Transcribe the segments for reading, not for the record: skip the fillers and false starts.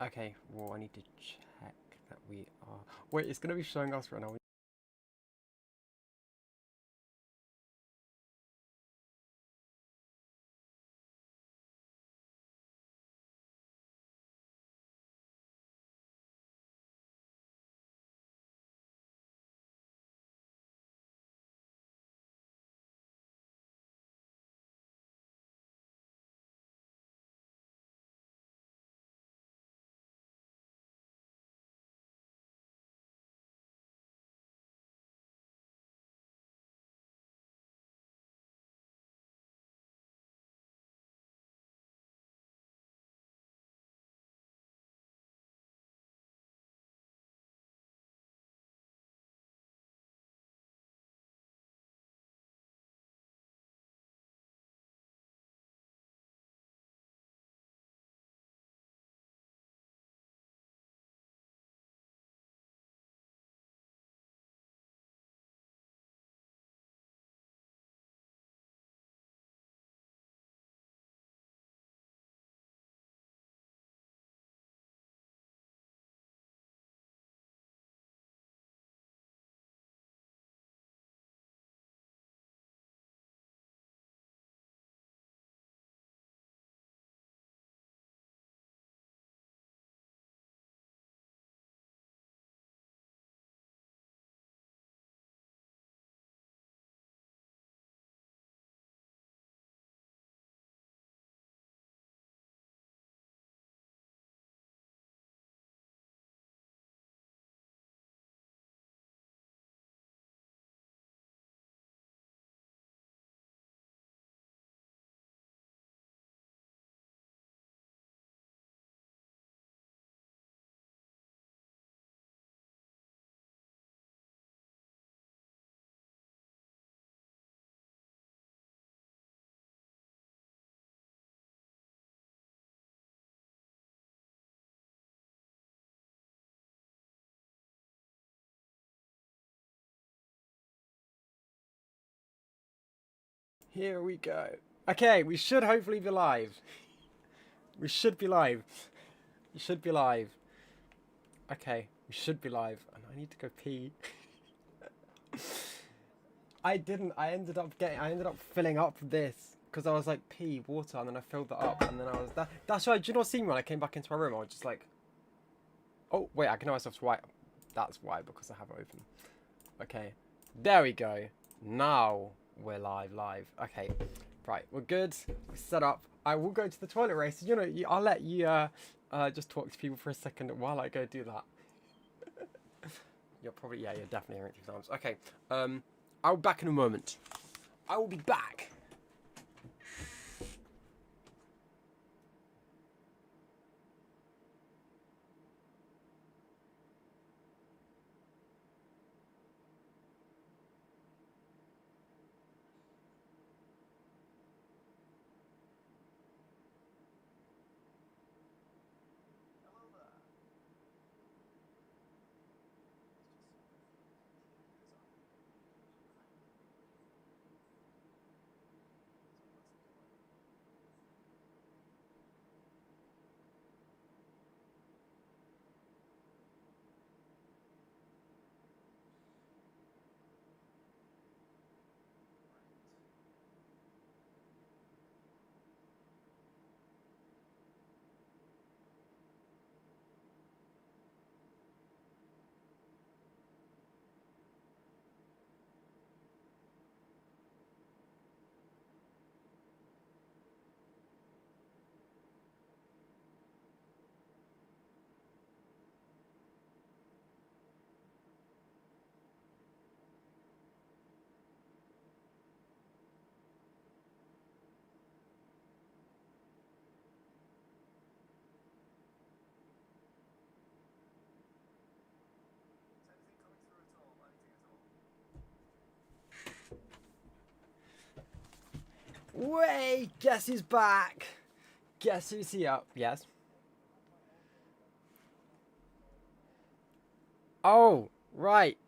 Okay, well, I need to check that we are... Wait, it's going to be showing us right now. Here we go. Okay, we should hopefully be live. We should be live. We should be live. Okay, we should be live. And I need to go pee. I didn't. I ended up filling up this. Because I was like, pee, water, and then I filled that up. And then I was... That's why, do you not see me when I came back into my room? I was just like... Oh, wait, I can know myself why. That's why, because I have it open. Okay. There we go. Now we're live. Okay. Right, we're good. We're set up. I will go to the toilet race. You know, I'll let you just talk to people for a second while I go do that. You're probably... Yeah, you're definitely hearing it 2 times. Okay. I'll be back in a moment. I will be back. Wait, guess who's back? Guess who's here? Yes. Oh, right.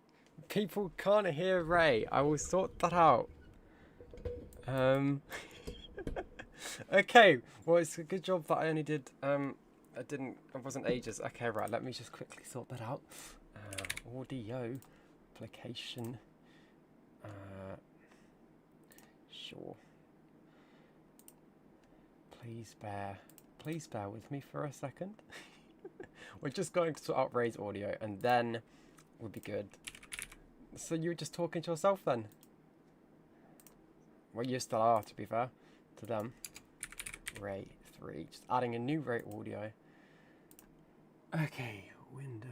People can't hear Ray. I will sort that out. Okay. Well, it's a good job that I only did It wasn't ages. Okay, right. Let me just quickly sort that out. Audio application. Sure. Please bear with me for a second. We're just going to sort out REYS audio, and then we'll be good. So you were just talking to yourself then? Well, you still are, to be fair to them. Ray 3. Just adding a new Ray audio. Okay, window.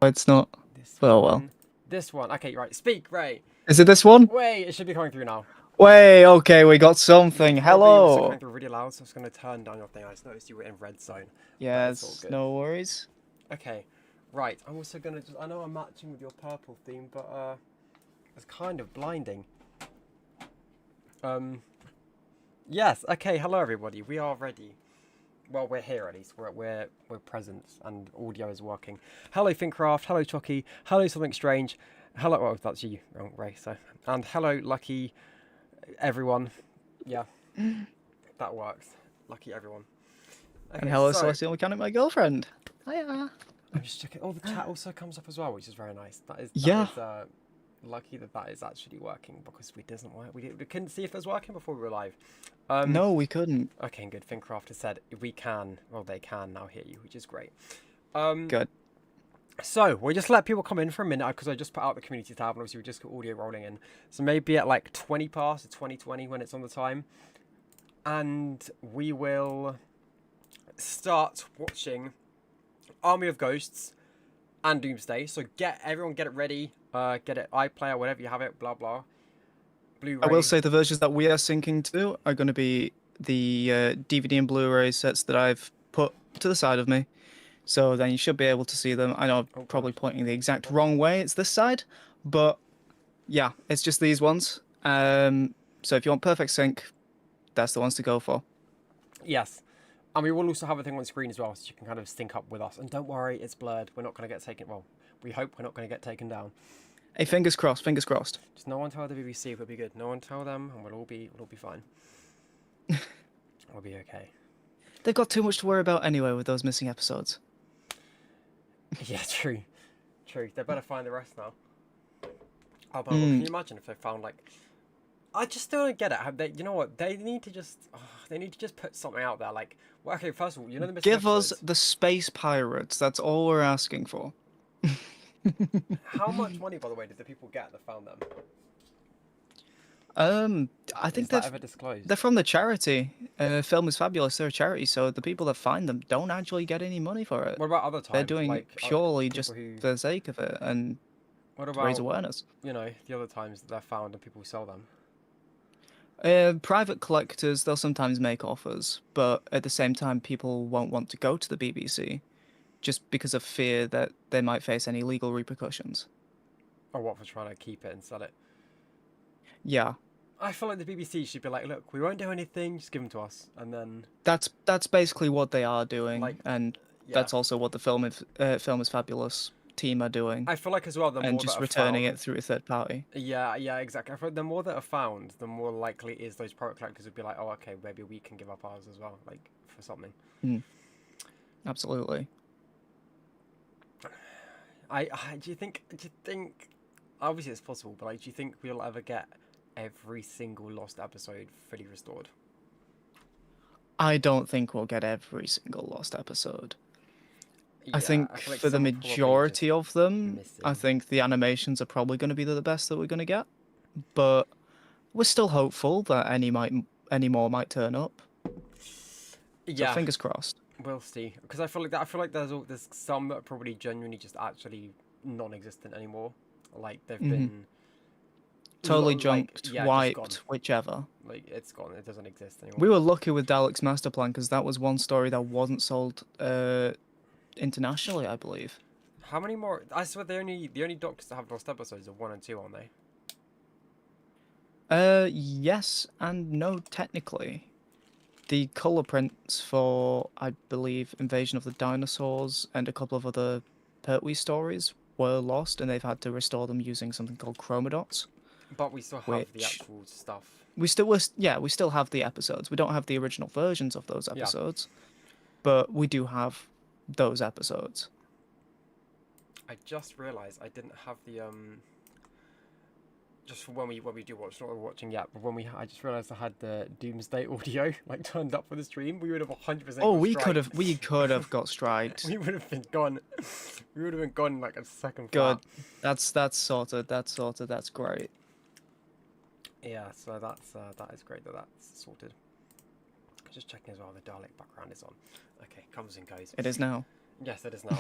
It's not. This Oh, one. well. This one. Okay, right. Speak, Ray. Is it this one? Wait, it should be coming through now. Wait, okay, we got something. It's Hello. coming through really loud, so I'm just going to turn down your thing. I just noticed you were in red zone. Yes, no worries. Okay, right. I'm also going to just... I know I'm matching with your purple theme, but it's kind of blinding. Yes, okay, hello everybody. We are ready. Well, we're here at least. We're present and audio is working. Hello Fincraft, hello Chucky, hello Something Strange. Hello, oh, that's you, wrong Ray, so. And hello Lucky everyone. Yeah. That works. Lucky everyone. Okay, And hello Celestial Mechanic, my girlfriend. Hiya. I'm just checking. Oh, the chat also comes up as well, which is very nice. That is lucky that is actually working, because if it doesn't work, we couldn't see if it was working before we were live. No, we couldn't. Okay, good. Fincraft has said we can. Well, they can now hear you, which is great. Good. So we'll just let people come in for a minute, because I just put out the community tab, and obviously we just got audio rolling in. So maybe at like 20 past or 20:20 when it's on the time, and we will start watching Army of Ghosts and Doomsday. So everyone get it ready. Get it iPlayer, whatever you have it, blah blah. Blu-ray. I will say the versions that we are syncing to are going to be the DVD and Blu-ray sets that I've put to the side of me. So then you should be able to see them. I know I'm probably pointing the exact wrong way. It's this side. But yeah, it's just these ones. So if you want perfect sync, that's the ones to go for. Yes. And we will also have a thing on screen as well, so you can kind of sync up with us. And don't worry, it's blurred. We're not going to get taken... Well, we hope we're not going to get taken down. Hey, fingers crossed, fingers crossed. Just no one tell the BBC, we'll be good. No one tell them, and we'll all be fine. We'll be okay. They've got too much to worry about anyway with those missing episodes. Yeah, true. True. They better find the rest now. Oh, but can you imagine if they found, like... I just still don't get it. Have they, you know what? They need to just put something out there. Like, well, okay, first of all, you know the missing episodes? Give us the space pirates. That's all we're asking for. How much money, by the way, did the people get that found them? I think that ever disclosed? They're from the charity. Film is Fabulous. They're a charity, so the people that find them don't actually get any money for it. What about other times? They're doing like, purely just for the sake of it and what about, to raise awareness. You know, the other times that they're found and people sell them. Private collectors, they'll sometimes make offers, but at the same time, people won't want to go to the BBC just because of fear that they might face any legal repercussions. Or what, for trying to keep it and sell it? Yeah. I feel like the BBC should be like, look, we won't do anything, just give them to us, and then... That's basically what they are doing, like, and yeah. that's also what the Film is Fabulous team are doing. I feel like as well, the more and just returning it through a third party. Yeah, exactly. I feel like the more that are found, the more likely is those private collectors would be like, oh, okay, maybe we can give up ours as well, like, for something. Absolutely. Do you think, obviously it's possible, but like, do you think we'll ever get every single lost episode fully restored? I don't think we'll get every single lost episode. Yeah, I think like for the majority of them, I think the animations are probably going to be the best that we're going to get. But we're still hopeful that any more might turn up. Yeah. So fingers crossed. We'll see. Because I feel like there's some that are probably genuinely just actually non-existent anymore. Like they've been totally junked, wiped, whichever. Like it's gone. It doesn't exist anymore. We were lucky with Dalek's Master Plan because that was one story that wasn't sold internationally, I believe. How many more? I swear the only Doctors that have lost episodes are 1 and 2, aren't they? Yes and no, technically. The colour prints for, I believe, Invasion of the Dinosaurs and a couple of other Pertwee stories were lost, and they've had to restore them using something called chromadots. But we still have the actual stuff. we still have the episodes. We don't have the original versions of those Yeah. episodes, but we do have those episodes. I just realised I didn't have the just for when we do watch, not watching yet, but I just realised I had the Doomsday audio like turned up for the stream. We would have 100%. Oh, we could have got striked. We would have been gone. We would have been gone like a second. Good. Flat. That's sorted. That's sorted. That's great. Yeah, so that is great that that's sorted. Just checking as well. The Dalek background is on. Okay, comes and goes. It is now. Yes, it is now.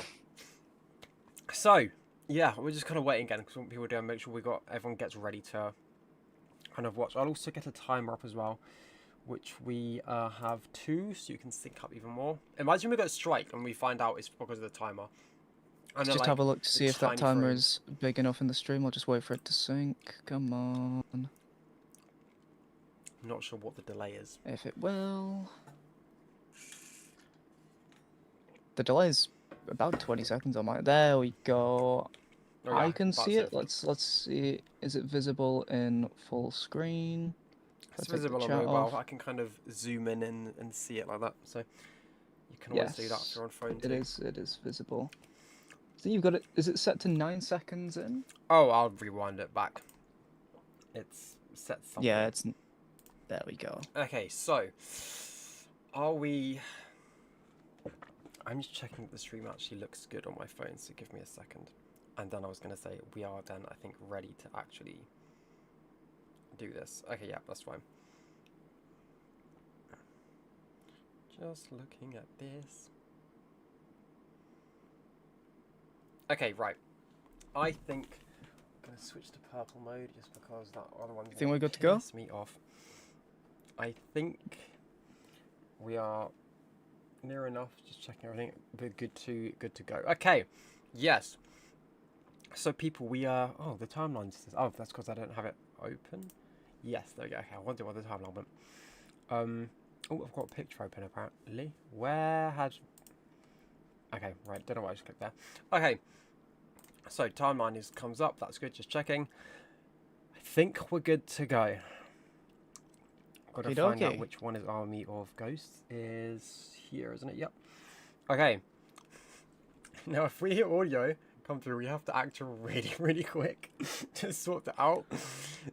So. Yeah, we're just kind of waiting again because what people do and make sure everyone gets ready to kind of watch. I'll also get a timer up as well, which we have 2, so you can sync up even more. Imagine we get a strike and we find out it's because of the timer. And Let's just have a look to see if that timer is big enough in the stream. I'll just wait for it to sync. Come on. I'm not sure what the delay is. If it will. The delay is about 20 seconds on mine. There we go. Oh, yeah, I can see it. Let's see. Is it visible in full screen? It's visible on mobile. I can kind of zoom in and see it like that. So you can always do that if you're on phone too. It is visible. So you've got it. Is it set to 9 seconds in? Oh, I'll rewind it back. It's set something. Yeah, it's. There we go. Okay, so are we? I'm just checking that the stream actually looks good on my phone, so give me a second. And then I was going to say, we are then, I think, ready to actually do this. Okay, yeah, that's fine. Just looking at this. Okay, right. I think I'm going to switch to purple mode just because that other one's think we're good to go? piss me off. I think we are near enough. Just checking everything. We're good to go. Okay. Yes. So people, we are. Oh, the timeline says. Oh, that's because I don't have it open. Yes, there we go. Okay, I wonder what the timeline went. Oh, I've got a picture open apparently. Where had? Okay, right. Don't know why I just clicked there. Okay. So timeline comes up. That's good. Just checking. I think we're good to go. Got to find out which one is Army of Ghosts. Is here, isn't it? Yep. Okay. Now, if we hear audio come through, we have to act really quick to sort it out,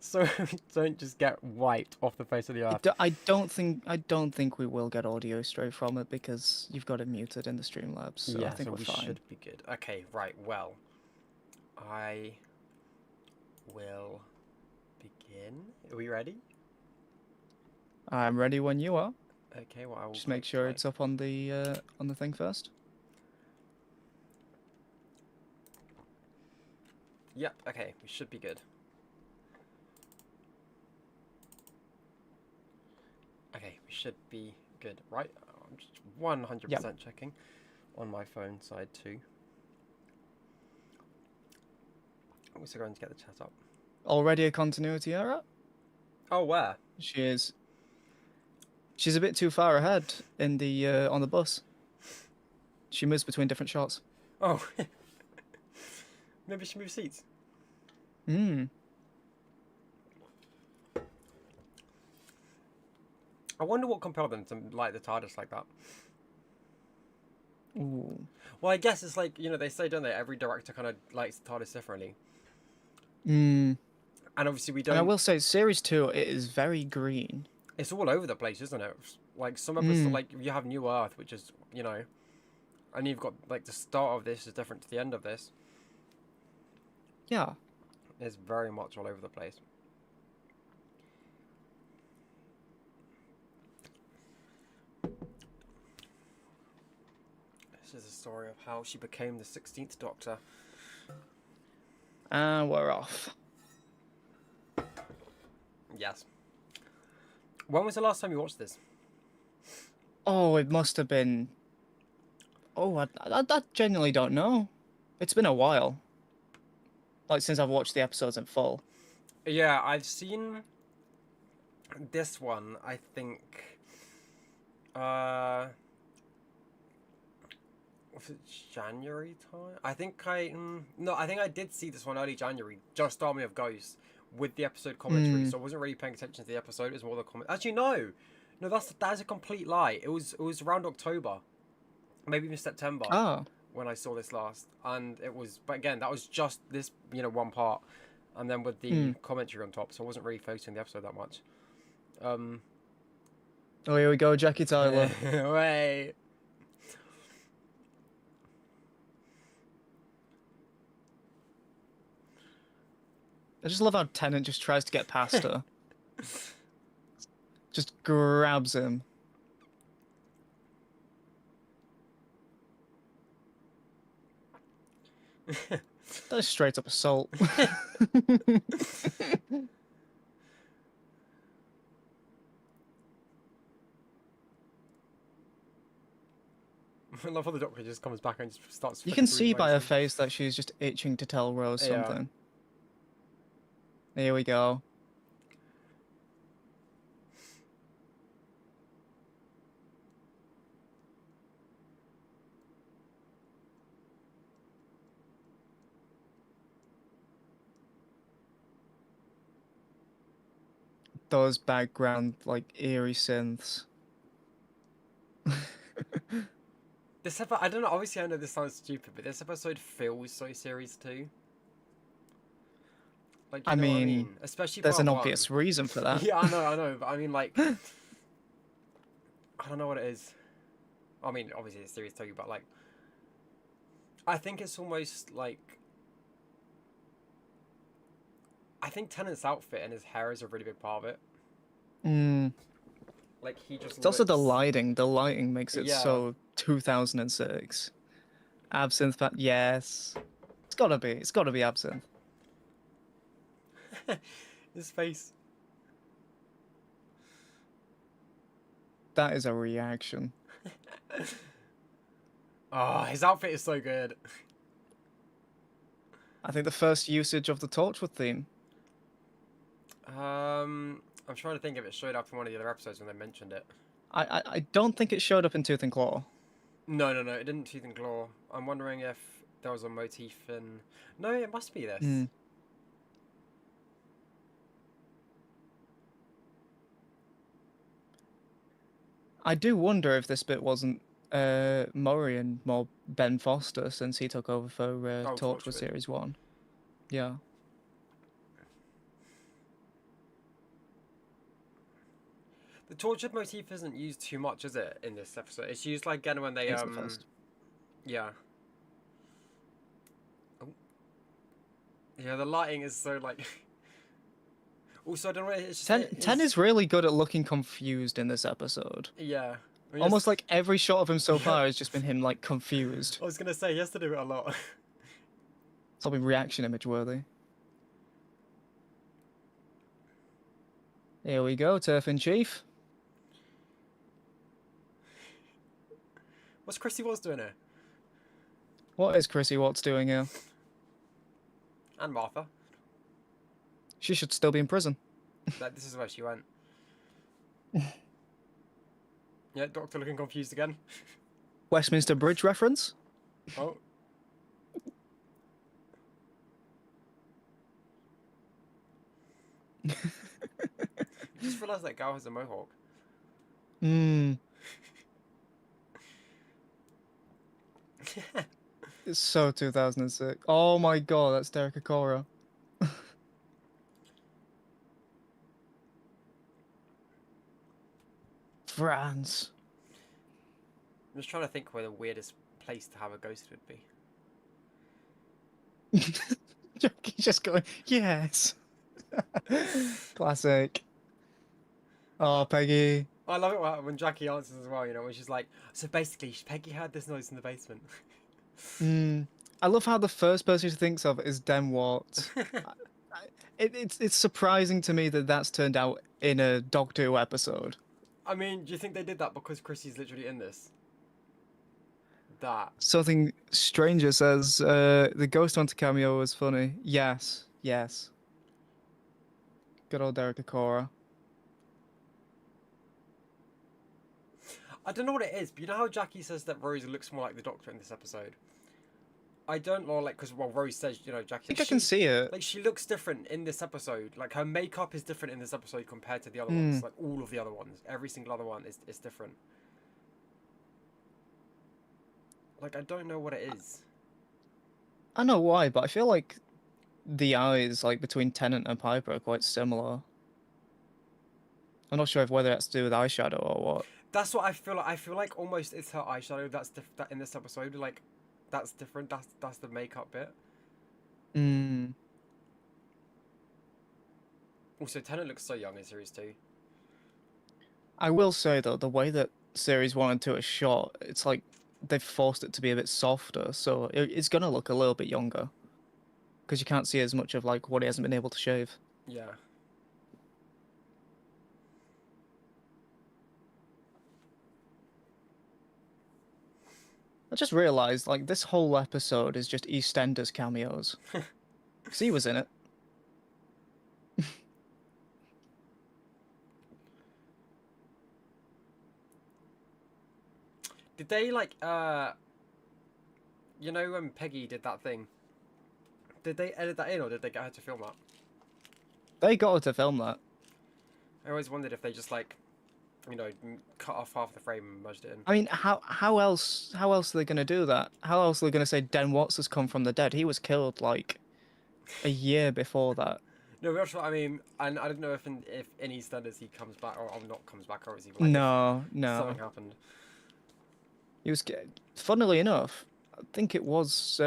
so we don't just get wiped off the face of the earth. I don't think we will get audio straight from it because you've got it muted in the Streamlabs. So yeah, I think so we're fine. Should be good. Okay, right. Well, I will begin. Are we ready? I'm ready when you are. Okay. Well, I will just make sure it's up on the thing first. Yep, okay, we should be good. Okay, we should be good, right? I'm just 100% checking on my phone side too. I'm also going to get the chat up. Already a continuity error? Oh, where? She is. She's a bit too far ahead in the on the bus. She moves between different shots. Oh. Maybe she moves seats. Hmm. I wonder what compelled them to like the TARDIS like that. Ooh. Well, I guess it's like, you know, they say, don't they? Every director kind of likes the TARDIS differently. Hmm. And obviously we don't... And I will say, Series 2, it is very green. It's all over the place, isn't it? Like, some episodes, like, you have New Earth, which is, you know... And you've got, like, the start of this is different to the end of this. Yeah. It's very much all over the place. This is the story of how she became the 16th Doctor. And we're off. Yes. When was the last time you watched this? Oh, it must have been... Oh, I genuinely don't know. It's been a while. Like, since I've watched the episodes in full. Yeah, I've seen this one, I think... was it January time? I think I... no, I think I did see this one early January. Just Army of Ghosts. with the episode commentary, so I wasn't really paying attention to the episode. It was more the comment. Actually, no, that's a complete lie. It was around October, maybe even September. Oh. When I saw this last, and it was, but again, that was just this, one part, and then with the commentary on top, so I wasn't really focusing on the episode that much. Oh, here we go, Jackie Tyler. Wait. I just love how Tennant just tries to get past her. Just grabs him. That is straight up assault. I love how the Doctor just comes back and just starts. You can see by her face that she's just itching to tell Rose something. Here we go. Those background, like, eerie synths. This episode, I don't know, obviously I know this sounds stupid, but this episode feels so Series 2. Like, you know what I mean? Especially there's part an one. obvious reason for that. Yeah, I know, but I mean, like, I don't know what it is. I mean, obviously it's Series 2, but, like, I think it's almost, like, I think Tennant's outfit and his hair is a really big part of it. Like, he just It's also the lighting. The lighting makes it so 2006. Absinthe, yes. It's gotta be Absinthe. His face. That is a reaction. Oh, his outfit is so good. I think the first usage of the Torchwood theme. I'm trying to think if it showed up in one of the other episodes when they mentioned it. I don't think it showed up in Tooth and Claw. No, it didn't. Tooth and Claw. I'm wondering if there was a motif in. No, it must be this. I do wonder if this bit wasn't Murray and more Ben Foster since he took over for Torchwood Series 1. Yeah. The Torchwood motif isn't used too much, is it, in this episode? It's used like again when they yeah. Oh. Yeah, the lighting is so like. Also, I don't know. It's just, Ten is really good at looking confused in this episode. Yeah. I mean, almost like every shot of him so far has just been him like confused. I was gonna say he has to do it a lot. It's all been reaction image worthy. Here we go, Turf in Chief. What's Chrissy Watts doing here? What is Chrissy Watts doing here? And Martha. She should still be in prison. This is where she went. Yeah, Doctor looking confused again. Westminster Bridge reference? Oh. I just realised that gal has a mohawk. It's so 2006. Oh my god, that's Derek Akora. France. I'm just trying to think where the weirdest place to have a ghost would be. Jackie's just going, yes. Classic. Oh, Peggy. I love it when Jackie answers as well, when she's like, so basically, Peggy heard this noise in the basement. I love how the first person she thinks of is Dem Watt. It's surprising to me that that's turned out in a Doctor Who episode. I mean, do you think they did that because Chrissy's literally in this? That. Something Stranger says, the Ghost Hunter cameo was funny. Yes. Good old Derek Akora. I don't know what it is, but you know how Jackie says that Rose looks more like the Doctor in this episode? I don't know, like, because, well, Rose says, you know, Jackie... I think I can see it. Like, she looks different in this episode. Like, her makeup is different in this episode compared to the other ones. Like, all of the other ones. Every single other one is different. Like, I don't know what it is. I know why, but I feel like the eyes, like, between Tennant and Piper are quite similar. I'm not sure whether that's to do with eyeshadow or what. That's what I feel like. I feel like almost it's her eyeshadow that in this episode. Like, that's different. That's the makeup bit. Also, Tennant looks so young in series 2. I will say though, the way that series 1 and 2 are shot, it's like they've forced it to be a bit softer, so it's gonna look a little bit younger. Because you can't see as much of like what he hasn't been able to shave. Yeah. I just realised, like, this whole episode is just EastEnders cameos. Because he was in it. Did they, like, you know when Peggy did that thing? Did they edit that in, or did they get her to film that? They got her to film that. I always wondered if they just, like, you know, cut off half the frame and merged it in. I mean, how else are they going to do that? How else are they going to say Den Watts has come from the dead? He was killed, like, a year before that. No, that's what I mean. And I don't know if in EastEnders he comes back, or not comes back, or is he... Like, no. Something happened. He was... Funnily enough, I think it was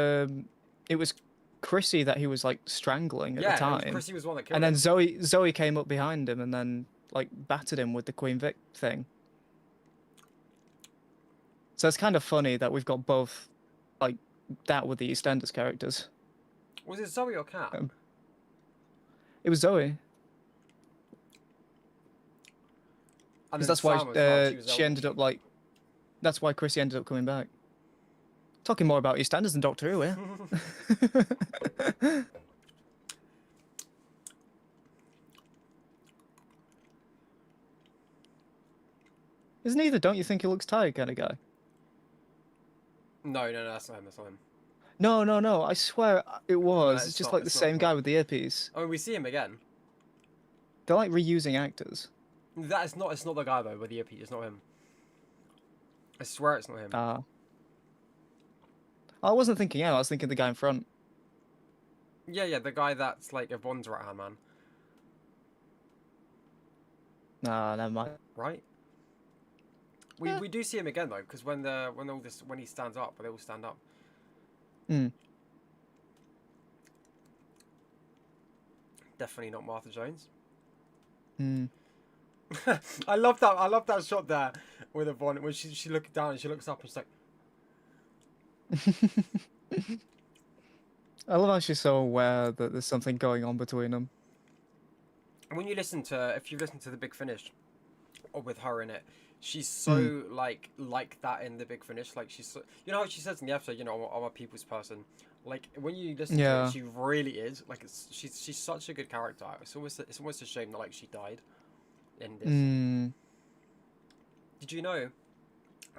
Chrissy that he was, like, strangling at the time. Yeah, Chrissy was the one that killed him. And then Zoe came up behind him and then, like, battered him with the Queen Vic thing. So it's kind of funny that we've got both, like, that with the EastEnders characters. Was it Zoe or Kat? It was Zoe. Because that's why she ended up, like... That's why Chrissy ended up coming back. Talking more about EastEnders than Doctor Who, yeah? Isn't he the don't you think he looks tired kind of guy? No, that's not him. That's not him. No. I swear it was. No, it's just like the same guy with the earpiece. Oh, we see him again. They're like reusing actors. That is not. It's not the guy though with the earpiece. It's not him. I swear it's not him. I wasn't thinking him. I was thinking the guy in front. Yeah, the guy that's like Yvonne's right hand man. Nah, never mind. Right. We do see him again though, because when he stands up, they all stand up. Definitely not Martha Jones. I love that shot there with Yvonne when she looks down and she looks up and she's like. I love how she's so aware that there's something going on between them. When you listen to, if you listen to The Big Finish, or with her in it, she's so like that in The Big Finish. Like she's, so, you know how she says in the episode, you know, I'm a people's person. Like when you listen to her, she really is. Like she's such a good character. It's almost a shame that like she died in this. Did you know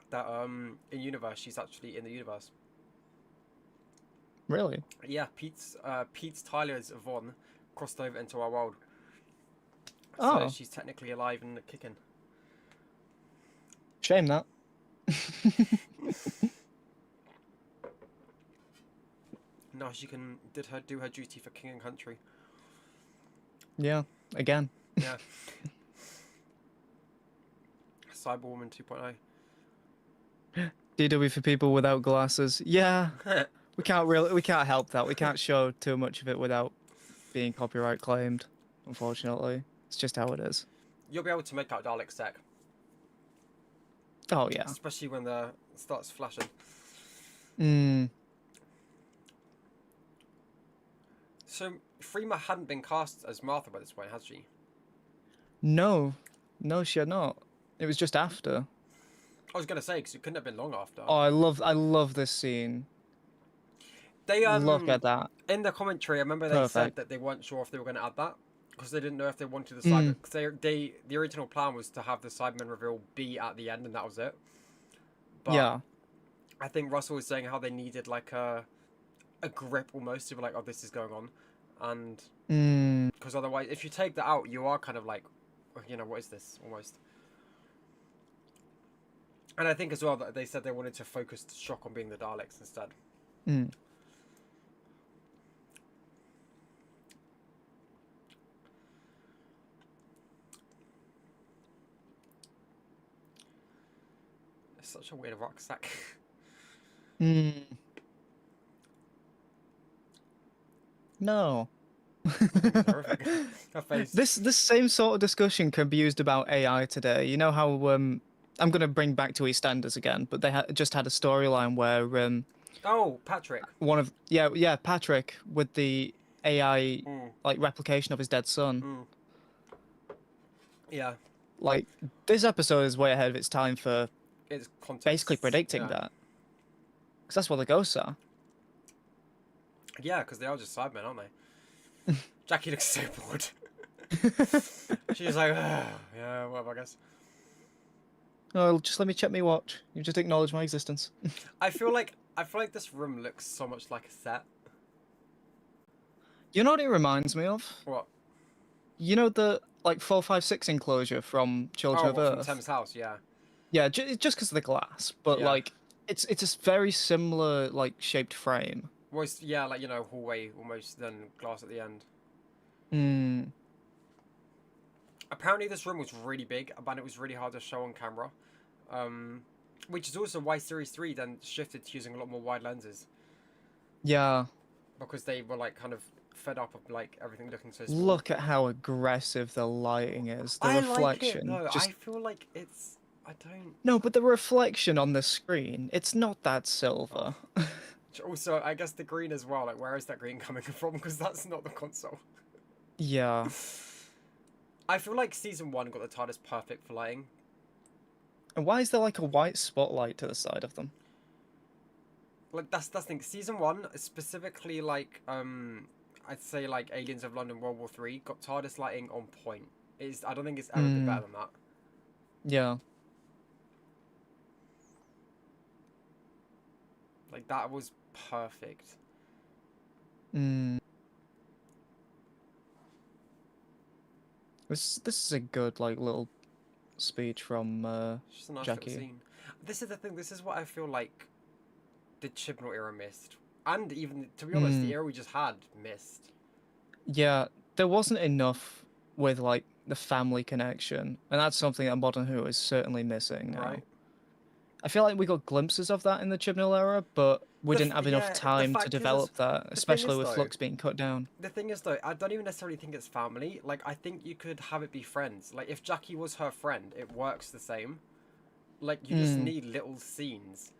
that in universe she's actually in the universe? Really? Yeah, Pete's Tyler's Yvonne crossed over into our world. So she's technically alive and kicking. Shame that. No, she can do her duty for king and country. Yeah, again. Yeah. Cyberwoman 2.0. DW for people without glasses. Yeah. we can't help that. We can't show too much of it without being copyright claimed, unfortunately. It's just how it is. You'll be able to make out Dalek's tech. Oh yeah. Especially when the starts flashing. So Freema hadn't been cast as Martha by this point, has she? No, she had not. It was just after. I was gonna say because it couldn't have been long after. Oh, I love this scene. They look at that. In the commentary, I remember they said that they weren't sure if they were going to add that because they didn't know if they wanted the Cybermen. Because the original plan was to have the Cybermen reveal be at the end, and that was it. But yeah. I think Russell was saying how they needed like a a grip almost to be like, oh, this is going on, and because otherwise, if you take that out, you are kind of like, you know, what is this almost? And I think as well that they said they wanted to focus shock on being the Daleks instead. It's such a weird rucksack. No. Face. This same sort of discussion can be used about AI today. You know how I'm gonna bring back to EastEnders again, but they just had a storyline where oh, Patrick. One of Patrick with the AI like replication of his dead son. Yeah. Like this episode is way ahead of its time for it's context, basically predicting that, because that's what the ghosts are. Yeah, because they are just sidemen, aren't they? Jackie looks so bored. She's like, yeah, whatever, I guess. Oh, just let me check my watch. You just acknowledge my existence. I feel like this room looks so much like a set. You know what it reminds me of? What? You know the like 456 enclosure from Children of Earth? From Thames House, yeah. Yeah, just because of the glass, but like it's a very similar like shaped frame. Well, yeah, like, you know, hallway almost, then glass at the end. Apparently this room was really big, and it was really hard to show on camera. Which is also why Series 3 then shifted to using a lot more wide lenses. Yeah. Because they were like kind of fed up of like everything looking so small. Look at how aggressive the lighting is. The reflection. Like it, though. I feel like it's... I don't... No, but the reflection on the screen, it's not that silver. Oh. Also, I guess the green as well. Like, where is that green coming from? Because that's not the console. Yeah. I feel like Season 1 got the TARDIS perfect for lighting. And why is there like a white spotlight to the side of them? Like, that's the thing. Season 1, specifically, like, I'd say, like, Aliens of London World War 3, got TARDIS lighting on point. I don't think it's ever been better than that. Yeah. Like, that was perfect. This is a good, like, little speech from it's just a nice Jackie. Little scene. This is the thing. This is what I feel like the Chibnall era missed. And even, to be honest, the era we just had missed. Yeah, there wasn't enough with, like, the family connection. And that's something that Modern Who is certainly missing now. Right. I feel like we got glimpses of that in the Chibnall era, but we didn't have enough time to develop that, especially with Flux being cut down. The thing is, though, I don't even necessarily think it's family. Like, I think you could have it be friends. Like, if Jackie was her friend, it works the same. Like, you just need little scenes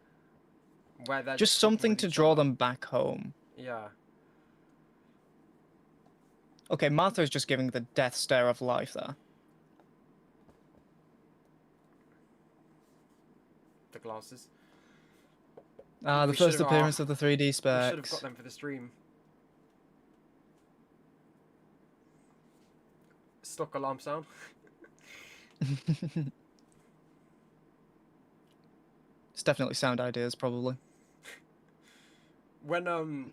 where they're just something to draw them back home. Yeah. Okay, Martha's just giving the death stare of life there. The glasses. The first appearance of the 3D specs. We should have got them for the stream. Stock alarm sound. It's definitely sound ideas, probably. When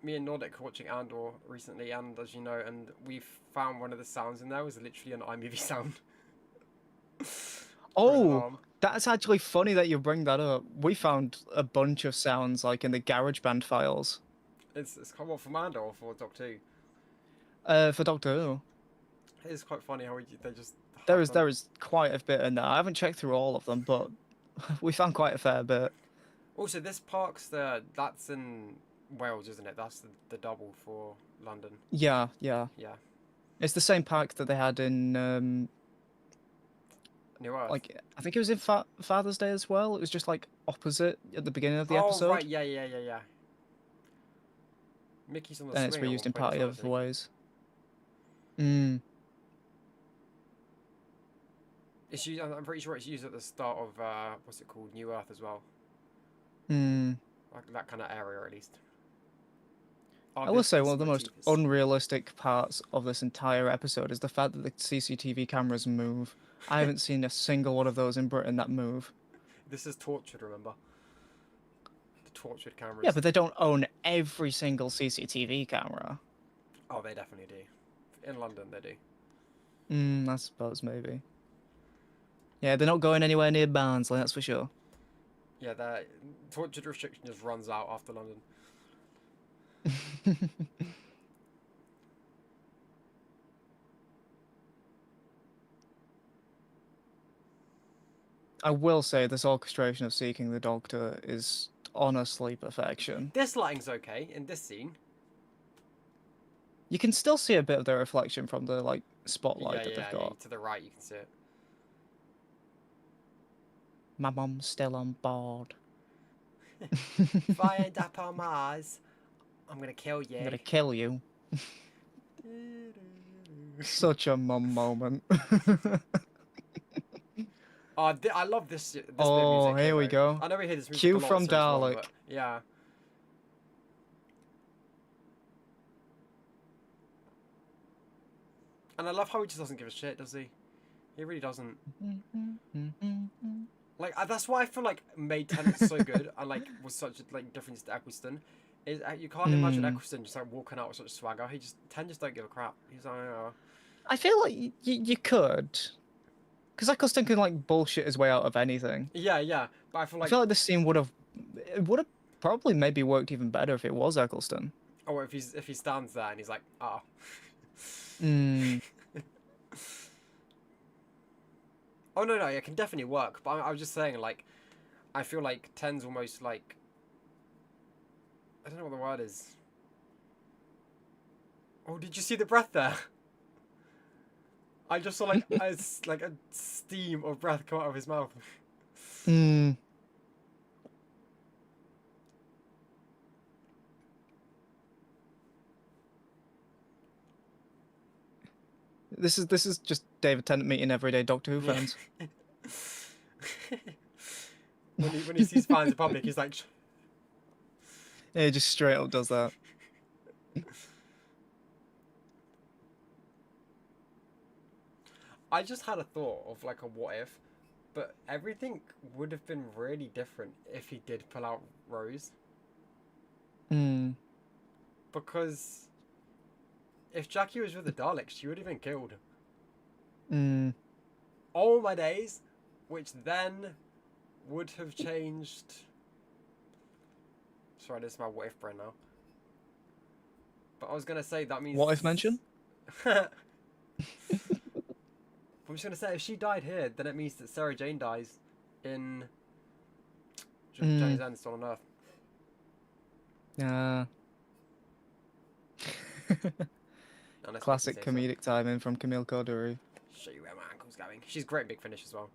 me and Nordic were watching Andor recently, and as you know, and we found one of the sounds in there was literally an iMovie sound. Oh, that's actually funny that you bring that up. We found a bunch of sounds like in the GarageBand files. It's come off from Andor or for Doctor Who? For Doctor Who. It is quite funny how they just... There is quite a bit in there. I haven't checked through all of them, but we found quite a fair bit. Also, this park's that's in Wales, isn't it? That's the double for London. Yeah. Yeah. It's the same park that they had in... New Earth. Like, I think it was in Father's Day as well. It was just like opposite at the beginning of the episode. Oh, right, yeah. Mickey's on the swing. And it's reused in Party of the Ways. I'm pretty sure it's used at the start of what's it called, New Earth as well. Like that kind of area, at least. I will say one of the most unrealistic parts of this entire episode is the fact that the CCTV cameras move. I haven't seen a single one of those in Britain that move. This is tortured, remember? The tortured cameras. Yeah, but they don't own every single CCTV camera. Oh, they definitely do. In London, they do. I suppose maybe. Yeah, they're not going anywhere near Barnsley, that's for sure. Yeah, their tortured restriction just runs out after London. I will say this orchestration of seeking the Doctor is honestly perfection. This lighting's okay in this scene. You can still see a bit of the reflection from the like spotlight that they've got. Yeah, to the right you can see it. My mum's still on board. If I end up on Mars, I'm gonna kill you. I'm gonna kill you. Such a mum moment. Oh, I love this bit of Oh, music. here we go. I know we hear this music Cue a lot, from so it's wrong, Dalek. but yeah. And I love how he just doesn't give a shit, does he? He really doesn't. Like that's why I feel like made Tennant so good and like was such a like difference to Eccleston. Is you can't imagine Eccleston just like walking out with such swagger. Tennant just don't give a crap. He's like, oh. I feel like you could, because Eccleston can like bullshit his way out of anything. Yeah, but I feel like this scene would have probably maybe worked even better if it was Eccleston. Oh, if he stands there and he's like, ah. Oh no, it can definitely work. But I was just saying, like, I feel like Ten's almost like, I don't know what the word is. Oh, did you see the breath there? I just saw like a steam of breath come out of his mouth. This is just David Tennant meeting everyday Doctor Who fans. when he sees fans in public, he's like... Yeah, he just straight up does that. I just had a thought of like a what if, but everything would have been really different if he did pull out Rose. Because if Jackie was with the Daleks, she would have been killed. All my days, which then would have changed... Sorry, this is my what if brain now. But I was going to say that means... What if mention? I'm just going to say, if she died here, then it means that Sarah Jane dies in... Journey's End, Still on Earth. Classic comedic timing from Camille Coduri. Show you where my ankle's going. She's great in Big Finish as well.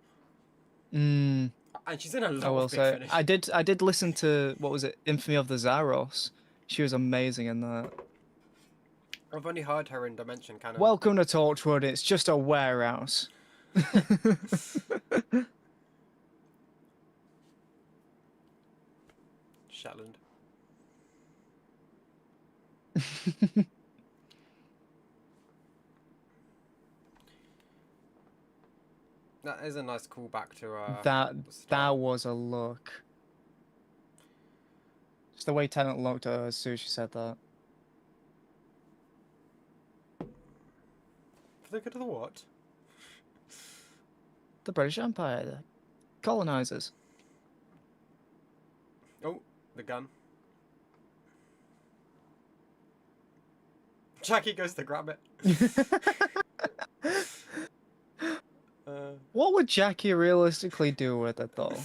And she's in a lot I will of Big say, Finish. I did listen to, what was it, Infamy of the Zaros. She was amazing in that. I've only heard her in Dimension Canon. Welcome to Torchwood, it's just a warehouse. Shetland. That is a nice callback to that was a look. Just the way Tennant looked at her as soon as she said that. For the good of the what? The British Empire, the colonizers. Oh, the gun. Jackie goes to grab it. What would Jackie realistically do with it, though?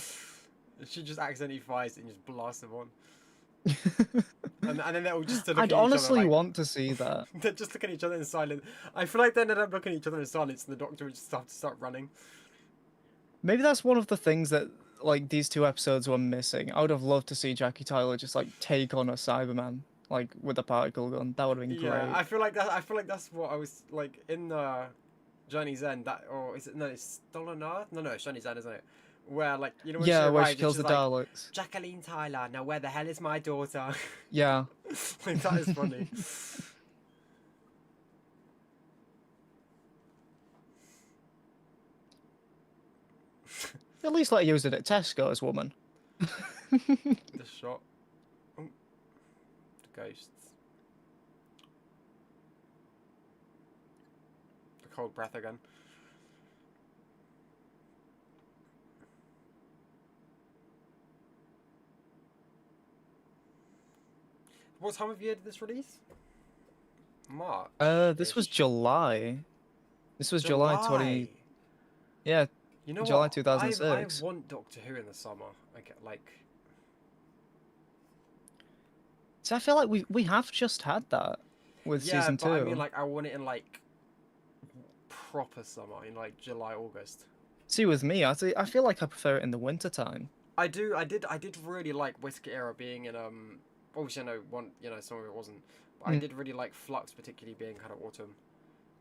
She just accidentally fires it and just blasts them on. and then they're all just looking I'd at each honestly other, like, want to see that. They're just looking at each other in silence. I feel like they ended up looking at each other in silence and the Doctor would just have to start running. Maybe that's one of the things that, like, these two episodes were missing. I would have loved to see Jackie Tyler just, like, take on a Cyberman, like, with a particle gun. That would have been great. Yeah, I feel like that's what I was, like, in the Journey's End, or is it, no, it's Still on Earth? No, it's Journey's End, isn't it? Where, like, you know, when yeah, she where arrives, she kills the like, Daleks. Jacqueline Tyler, now where the hell is my daughter? Yeah. Like, that is funny. At least let her use it at Tesco's, woman. The shot. ghosts. The cold breath again. What time of year did this release? March. This was July. This was July 20. Yeah. You know July what? 2006. I want Doctor Who in the summer. Like. So I feel like we have just had that with season 2. Yeah, but I mean, like, I want it in like proper summer, in like July, August. See, with me, I feel like I prefer it in the winter time. I did really like Whiskey Era being in obviously I know some of it wasn't, but I did really like Flux particularly being kind of autumn.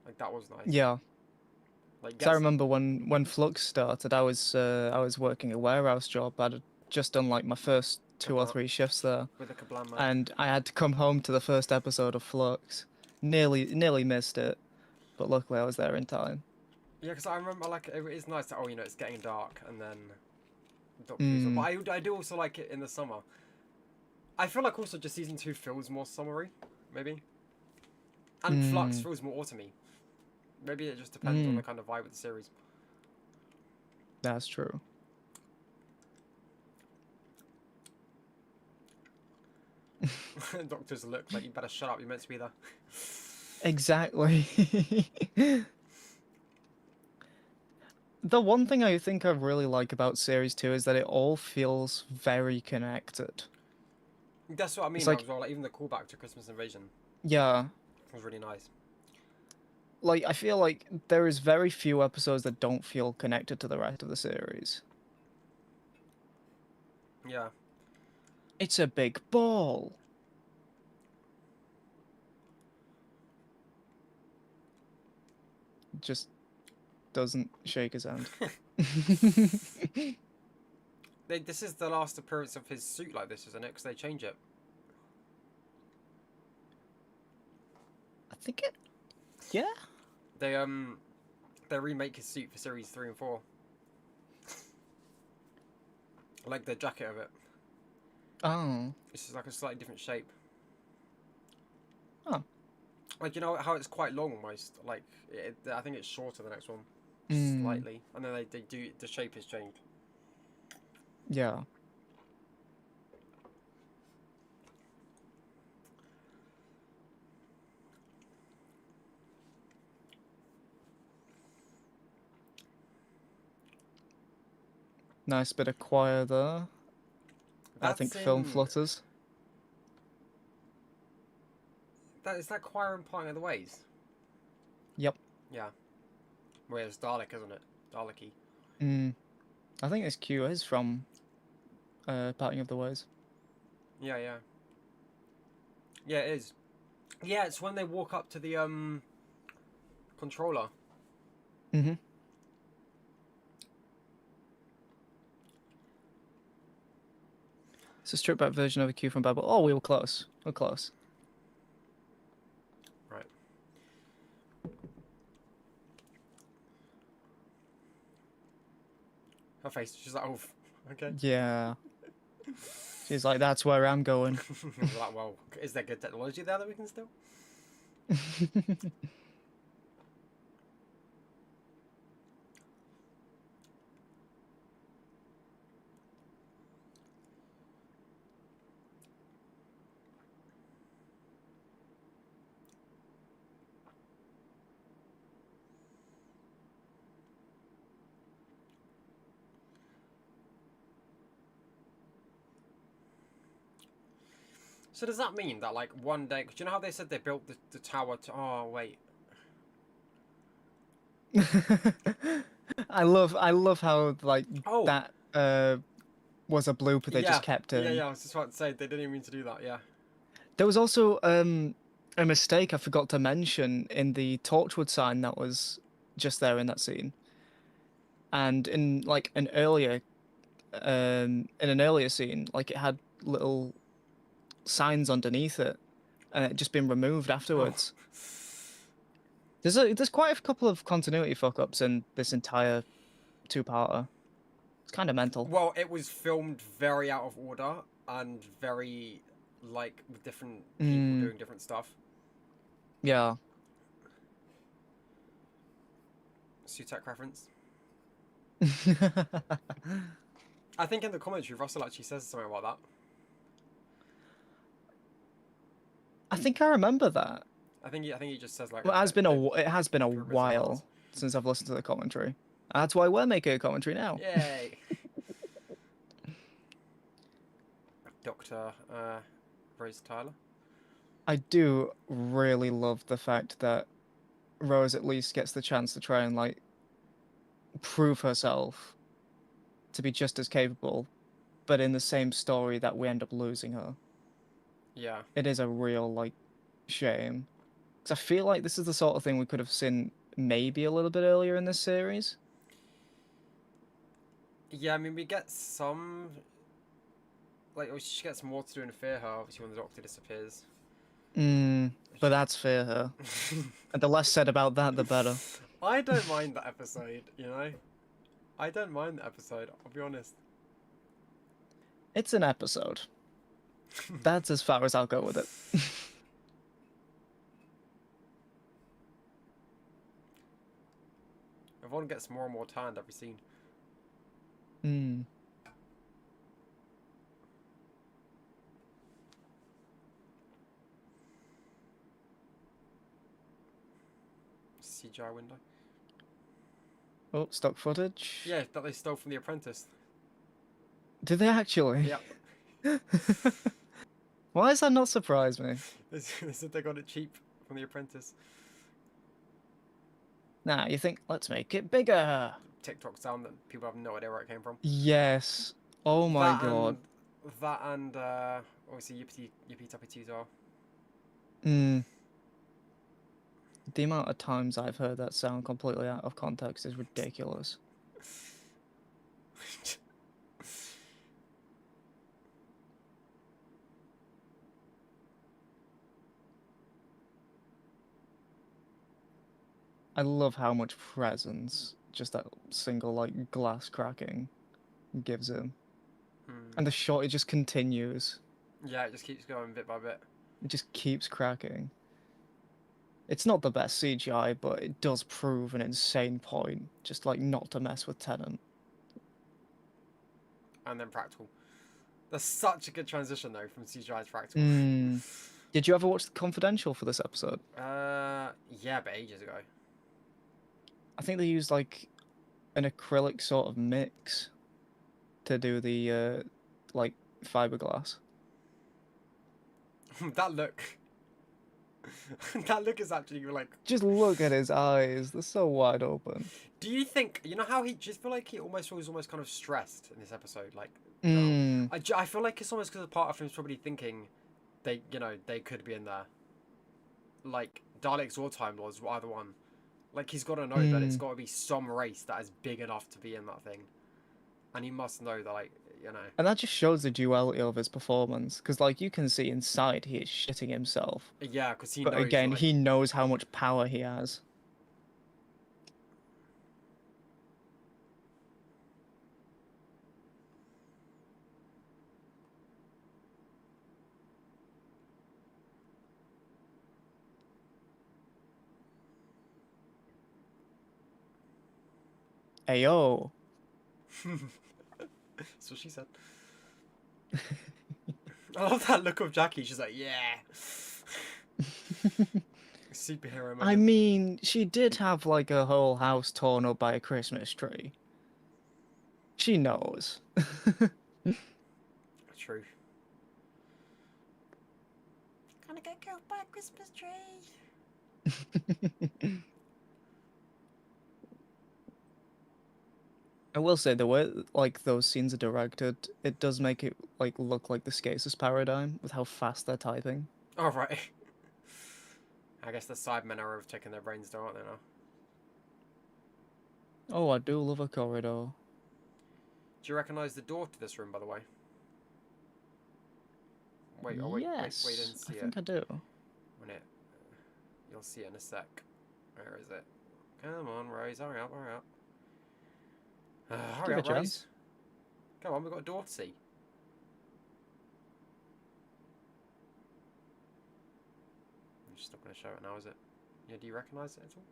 Like that was nice. Yeah. Like I remember when Flux started, I was working a warehouse job. I'd just done like my first 2 or 3 shifts there, with a Kablam man. and I had to come home to the first episode of Flux. Nearly missed it, but luckily I was there in time. Yeah, because I remember like it is nice that it's getting dark and then Doctor Who's. But I do also like it in the summer. I feel like also just season 2 feels more summery, maybe, and Flux feels more autumny. Maybe it just depends on the kind of vibe of the series. That's true. Doctors look like you better shut up. You're meant to be there. Exactly. The one thing I think I really like about series 2 is that it all feels very connected. That's what I mean. It's like, as well. Like, even the callback to Christmas Invasion. Yeah. Was really nice. Like, I feel like there is very few episodes that don't feel connected to the rest of the series. Yeah. It's a big ball. Just doesn't shake his hand. This is the last appearance of his suit like this, isn't it? Because they change it. I think it... Yeah? They remake his suit for series 3 and 4. I like the jacket of it. Oh. It's just like a slightly different shape. Oh. Like, you know how it's quite long almost? Like, I think it's shorter the next one. Slightly. And then they do... The shape has changed. Yeah. Nice bit of choir there. I think film flutters. Is that choir in Parting of the Ways? Yep. Yeah. Well, it's Dalek, isn't it? Dalek-y. I think this cue is from Parting of the Ways. Yeah, yeah. Yeah, it is. Yeah, it's when they walk up to the controller. Mm-hmm. It's a stripped back version of a cue from Babel. Oh, we were close. We're close. Right. Her face, she's like, oh, okay. Yeah. She's like, that's where I'm going. Like, well, is there good technology there that we can steal? So does that mean that, like, one day... Do you know how they said they built the tower to... Oh, wait. I love how, like, that was a blooper they just kept in. Yeah, I was just about to say, they didn't even mean to do that, yeah. There was also a mistake I forgot to mention in the Torchwood sign that was just there in that scene. And in, like, an earlier scene, like, it had little signs underneath it, and it just been removed afterwards. There's quite a couple of continuity fuck-ups in this entire 2-parter. It's kind of mental. Well, it was filmed very out of order and very like with different people doing different stuff. Yeah. Sutek reference. I think in the commentary, Russell actually says something about that. I think I remember that. I think he just says like. Well, it has been a while since I've listened to the commentary. That's why we're making a commentary now. Yay! Dr. Rose Tyler. I do really love the fact that Rose at least gets the chance to try and like prove herself to be just as capable, but in the same story that we end up losing her. Yeah. It is a real like shame. Because I feel like this is the sort of thing we could have seen maybe a little bit earlier in this series. Yeah, I mean, we get some... Like, she gets more to do in Fear Her, obviously, when the Doctor disappears. But that's Fear Her. And the less said about that, the better. I don't mind that episode, you know? I don't mind that episode, I'll be honest. It's an episode. That's as far as I'll go with it. Everyone gets more and more tanned every scene. CGI window. Oh, stock footage? Yeah, that they stole from The Apprentice. Did they actually? Yeah. Why does that not surprise me? They said they got it cheap from The Apprentice. Nah, you think, let's make it bigger. TikTok sound that people have no idea where it came from. Yes. Oh my god. That and obviously Yippee Tappy 2 as well. The amount of times I've heard that sound completely out of context is ridiculous. I love how much presence just that single like glass cracking gives him. And the shot, it just continues. Yeah, it just keeps going bit by bit. It just keeps cracking. It's not the best CGI, but it does prove an insane point. Just like not to mess with Tennant. And then practical. That's such a good transition though from CGI to practical. Did you ever watch The Confidential for this episode? Yeah, but ages ago. I think they used like an acrylic sort of mix to do the like fiberglass. That look. That look is actually like... Just look at his eyes. They're so wide open. Do you think... You know how he... Just feel like he almost was almost kind of stressed in this episode? Like, I feel like it's almost because a part of him's probably thinking they, you know, they could be in there. Like, Daleks or Time Lords, either one. Like, he's got to know that it's got to be some race that is big enough to be in that thing. And he must know that, like, you know... And that just shows the duality of his performance. Because, like, you can see inside he is shitting himself. Yeah, because he knows... But again, like... he knows how much power he has. Ayo. That's what she said. I love that look of Jackie. She's like, yeah. Superhero moment. I mean, she did have like a whole house torn up by a Christmas tree. She knows. True. Gonna get killed by a Christmas tree. I will say the way like those scenes are directed, it does make it like look like the Scasis paradigm with how fast they're typing. Oh right. I guess the Sidemen are overtaking their brains, don't they now? Oh, I do love a corridor. Do you recognise the door to this room, by the way? Wait, oh wait, yes, wait, didn't see I think I do. You'll see it in a sec. Where is it? Come on, Rose, hurry up, hurry up. Hurry up, Rose. Come on, we've got a door to see. just not going to show it now, is it? Yeah, do you recognise it at all?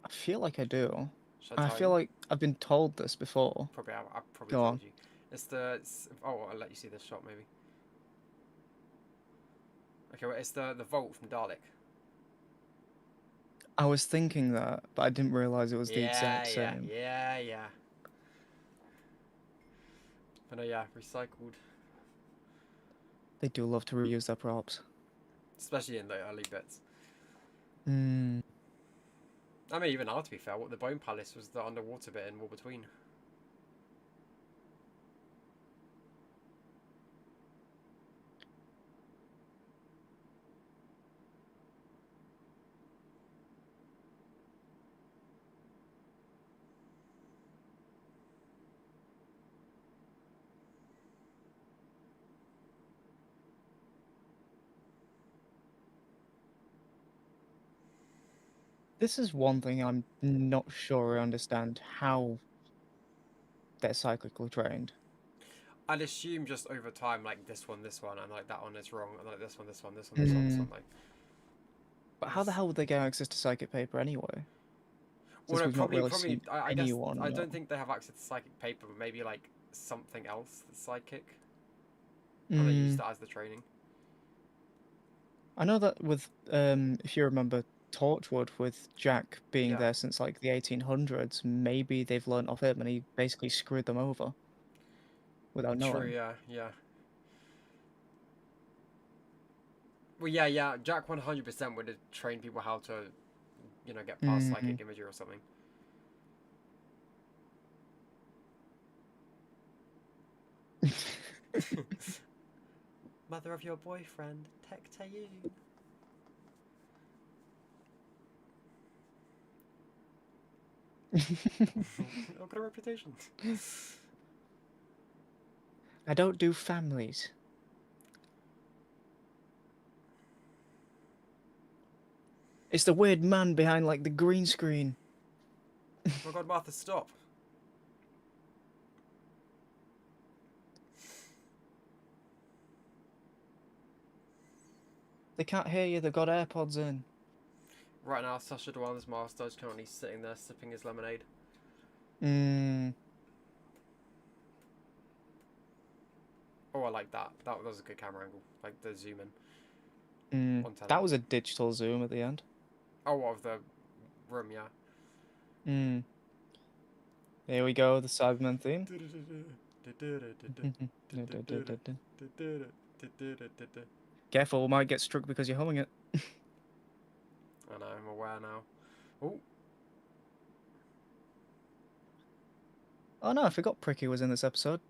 I feel like I do. I feel like I've been told this before. Probably, I've probably Go told on. you. Oh, I'll let you see this shot maybe. Okay, well, it's the vault from Dalek. I was thinking that, but I didn't realise it was the exact same. Yeah. But no, yeah, recycled. They do love to reuse their props. Especially in the early bits. Hmm. I mean, even now, to be fair, what the Bone Palace was the underwater bit in War Between. This is one thing I'm not sure I understand, how they're cyclically trained. I'd assume just over time, like this one, and like that one is wrong, and like this one, this one, like. But how the hell would they get access to psychic paper anyway? Well, no, We've not really probably. seen I guess anyone. I don't think they have access to psychic paper, but maybe like something else that's psychic, and they use that as the training. I know that with if you remember Torchwood, with Jack being there since like the 1800s, maybe they've learnt off him and he basically screwed them over without knowing. True, yeah. Well, yeah. Jack 100% would have trained people how to, get past psychic imagery or something. Mother of your boyfriend, tech to you. I've got a reputation. I don't do families. It's the weird man behind like the green screen. Oh my god, Martha, stop. They can't hear you, they've got AirPods in. Right now, Sasha Dewan's master is currently sitting there sipping his lemonade. Oh, I like that. That was a good camera angle. Like the zoom in. That was a digital zoom at the end. Oh, of the room, yeah. Here we go, the Cybermen theme. Careful, we might get struck because you're humming it. I know, I'm aware now. Oh no, I forgot Pricky was in this episode.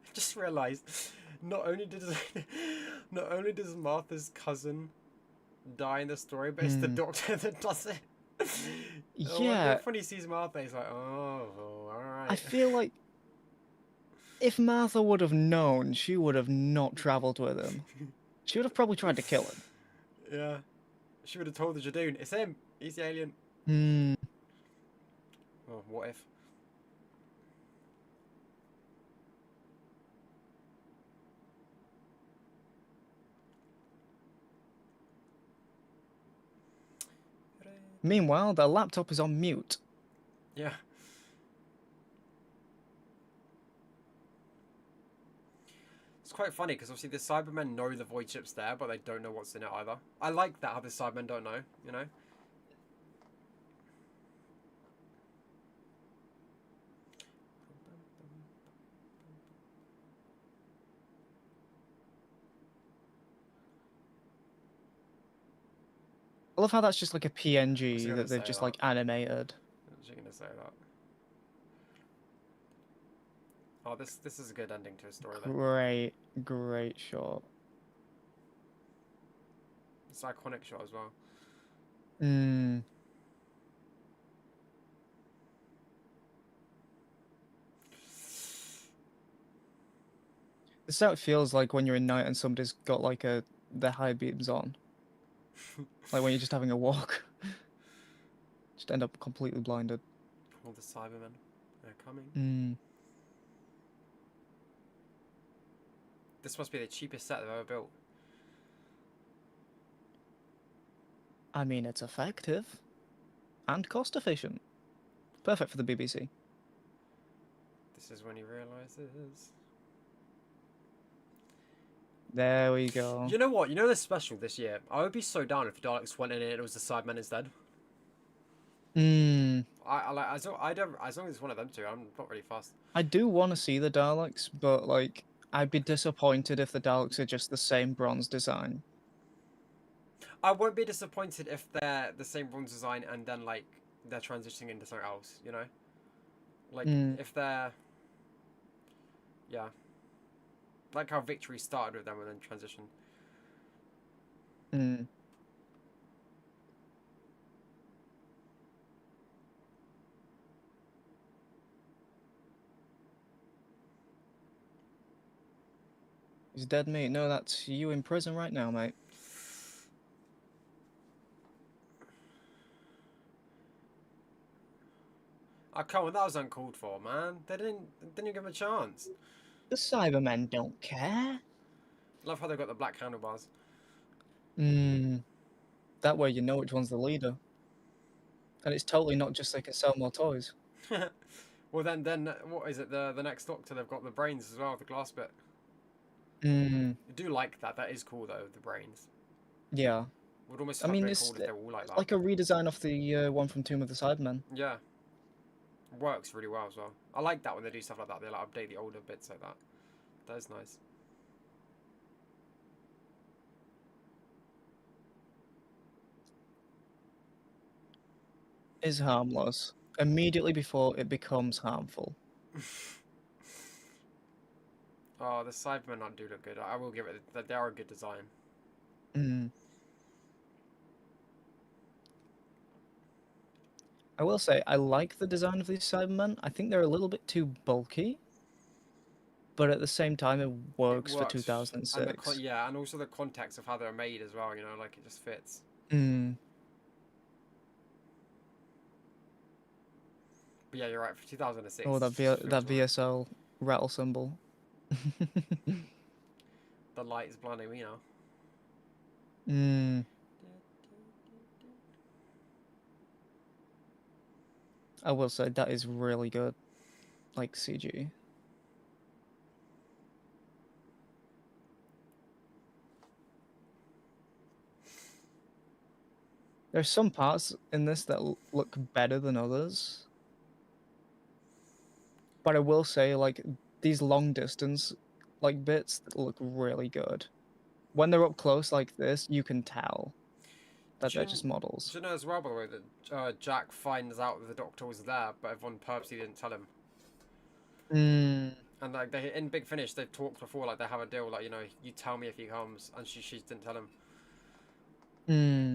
I just realised, not only does Martha's cousin die in the story, but it's the doctor that does it. Yeah. When he sees Martha, he's like, oh, alright. I feel like if Martha would have known, she would have not travelled with him. She would have probably tried to kill him. Yeah. She would have told the Jadoon, it's him, he's the alien. Oh, what if? Meanwhile, their laptop is on mute. Yeah. It's quite funny because obviously the Cybermen know the void chip's there, but they don't know what's in it either. I like that, how the Cybermen don't know, you know? I love how that's just like a PNG that they've just like animated. I was going to say that. Oh, this is a good ending to a story. Great shot. It's an iconic shot as well. This is how it feels like when you're in night and somebody's got like their high beams on. Like when you're just having a walk. Just end up completely blinded. All the Cybermen, they're coming. This must be the cheapest set they've ever built. I mean, it's effective and cost efficient. Perfect for the BBC. This is when he realizes. There we go. You know what? You know this special this year? I would be so down if the Daleks went in and it was the Cybermen instead. I like as long as it's one of them two, I'm not really fussed. I do want to see the Daleks, but like I'd be disappointed if the Daleks are just the same bronze design. I won't be disappointed if they're the same bronze design and then like they're transitioning into something else, you know? Like if they're like how Victory started with them and then transitioned. He's dead, mate. No, that's you in prison right now, mate. Oh, come on, that was uncalled for, man. They didn't even give him a chance. The Cybermen don't care. Love how they got the black handlebars. That way you know which one's the leader. And it's totally not just they can sell more toys. Well, then what is it? The next Doctor, they've got the brains as well, the glass bit. I do like that. That is cool, though, the brains. Yeah. Would almost have been cool if they were all like that. Like a redesign of the one from Tomb of the Cybermen. Yeah. Works really well as well. I like that when they do stuff like that. They like update the older bits like that. That is nice. Is harmless. Immediately before it becomes harmful. Oh, the Cybermen do look good. I will give it that. They are a good design. I will say, I like the design of these Cybermen. I think they're a little bit too bulky. But at the same time, it works for 2006. And and also the context of how they're made as well, you know, like it just fits. But yeah, you're right, for 2006. Oh, that VSL rattle symbol. The light is blinding me now. I will say, that is really good. Like, CG. There's some parts in this that look better than others. But I will say, like, these long distance, like, bits look really good. When they're up close like this, you can tell that they're just models. Do you know as well, by the way, that Jack finds out that the Doctor was there, but everyone purposely didn't tell him? And like in Big Finish, they've talked before, like they have a deal, like, you know, you tell me if he comes, and she didn't tell him.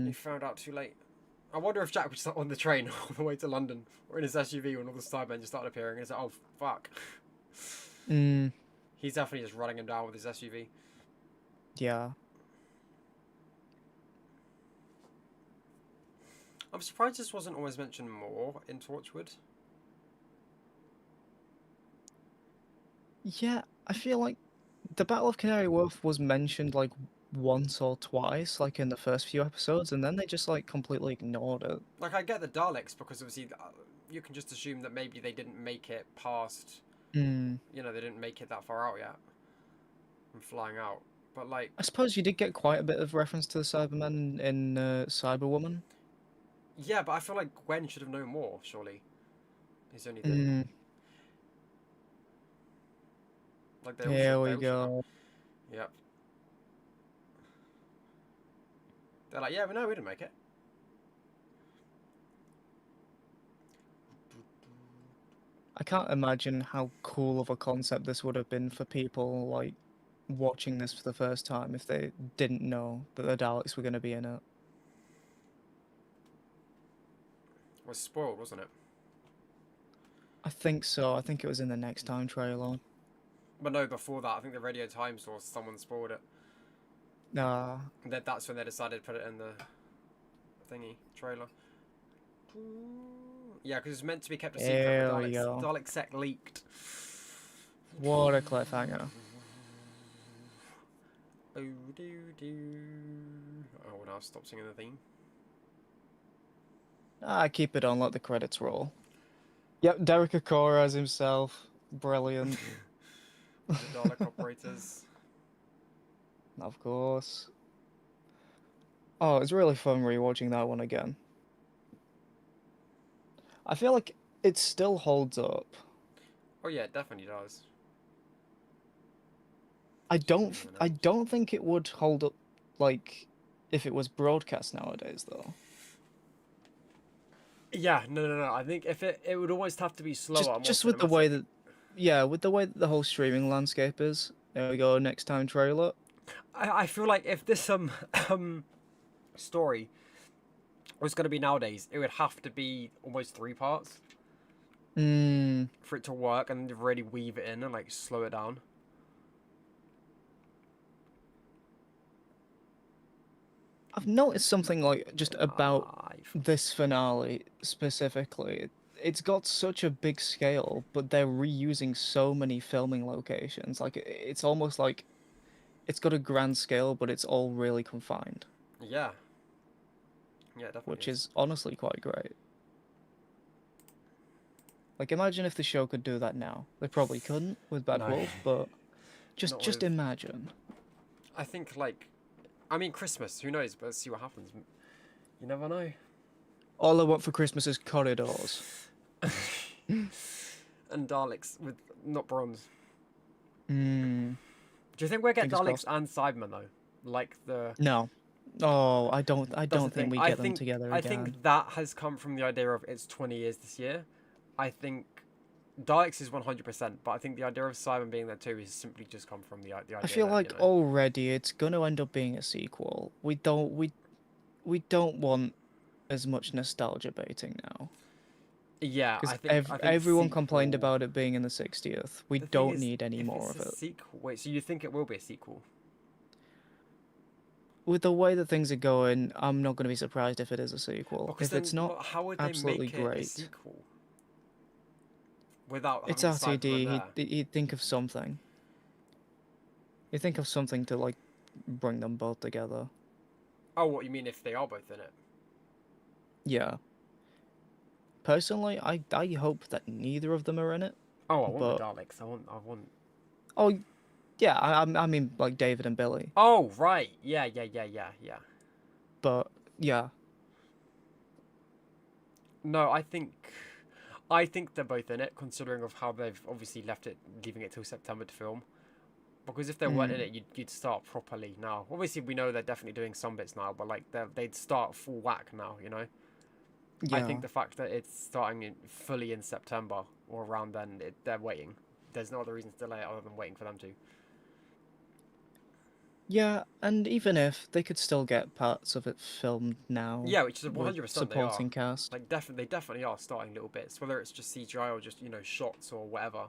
He found out too late. I wonder if Jack was on the train all the way to London, or in his SUV when all the Cybermen just started appearing, and he's like, oh fuck. He's definitely just running him down with his SUV. Yeah. I'm surprised this wasn't always mentioned more in Torchwood. Yeah, I feel like the Battle of Canary Wharf was mentioned like once or twice, like in the first few episodes, and then they just like completely ignored it. Like, I get the Daleks because obviously you can just assume that maybe they didn't make it past. You know, they didn't make it that far out yet. And flying out, but like. I suppose you did get quite a bit of reference to the Cybermen in Cyberwoman. Yeah, but I feel like Gwen should have known more. Surely, is the only thing. Like they all Here we go. Yep. They're like, yeah, but no, we didn't make it. I can't imagine how cool of a concept this would have been for people like watching this for the first time if they didn't know that the Daleks were going to be in it. It was spoiled, wasn't it? I think so. I think it was in the Next Time trailer. But no, before that, I think the Radio Times or someone spoiled it. Nah. That's when they decided to put it in the thingy trailer. Yeah, because it's meant to be kept a secret. There we go. Dalek Sec leaked. What a cliffhanger. Oh, now stop singing the theme. Keep it on, let the credits roll. Yep, Derek Okora as himself. Brilliant. The Dalek operators. Of course. Oh, it's really fun rewatching that one again. I feel like it still holds up. Oh yeah, it definitely does. I don't think it would hold up like if it was broadcast nowadays though. Yeah, no. I think if it would almost have to be slower, Just more with the way cinematic. with the way that the whole streaming landscape is. There we go, next time trailer. I feel like if this story was going to be nowadays, it would have to be almost 3 parts for it to work and really weave it in and like slow it down. I've noticed something like just about this finale specifically. It's got such a big scale, but they're reusing so many filming locations. Like it's almost like it's got a grand scale, but it's all really confined. Yeah. Yeah, definitely. Which is honestly quite great. Like imagine if the show could do that now. They probably couldn't with Bad Wolf, but just imagine. I think like I mean Christmas, who knows, but let's see what happens. You never know. All I want for Christmas is corridors. And Daleks with not bronze. Do you think we'll get Daleks and Cybermen though? Like the No. Oh, I don't think we get them together again. I think that has come from the idea of it's 20 years this year. I think Daleks is 100%, but I think the idea of Cybermen being there too is simply just come from the idea. I feel that, like already it's gonna end up being a sequel. We don't want as much nostalgia baiting now. Yeah, I think everyone complained about it being in the 60th. We don't need any more of it. Sequel. Wait, so you think it will be a sequel? With the way that things are going, I'm not going to be surprised if it is a sequel. Because if it's not, how would they absolutely make it great. A sequel? Without it's having RTD. He'd think of something. He'd think of something to like bring them both together. Oh, what you mean if they are both in it? Yeah. Personally, I hope that neither of them are in it. Oh, I want the Daleks. I want. Oh, yeah. I mean, like David and Billy. Oh, right. Yeah. But yeah. No, I think they're both in it, considering of how they've obviously leaving it till September to film. Because if they weren't in it, you'd start properly now. Obviously, we know they're definitely doing some bits now, but like they'd start full whack now, you know. Yeah. I think the fact that it's starting fully in September or around then, they're waiting. There's no other reason to delay it other than waiting for them to. Yeah, and even if they could still get parts of it filmed now. Yeah, which is 100% supporting cast. Like they definitely are starting little bits, whether it's just CGI or just shots or whatever.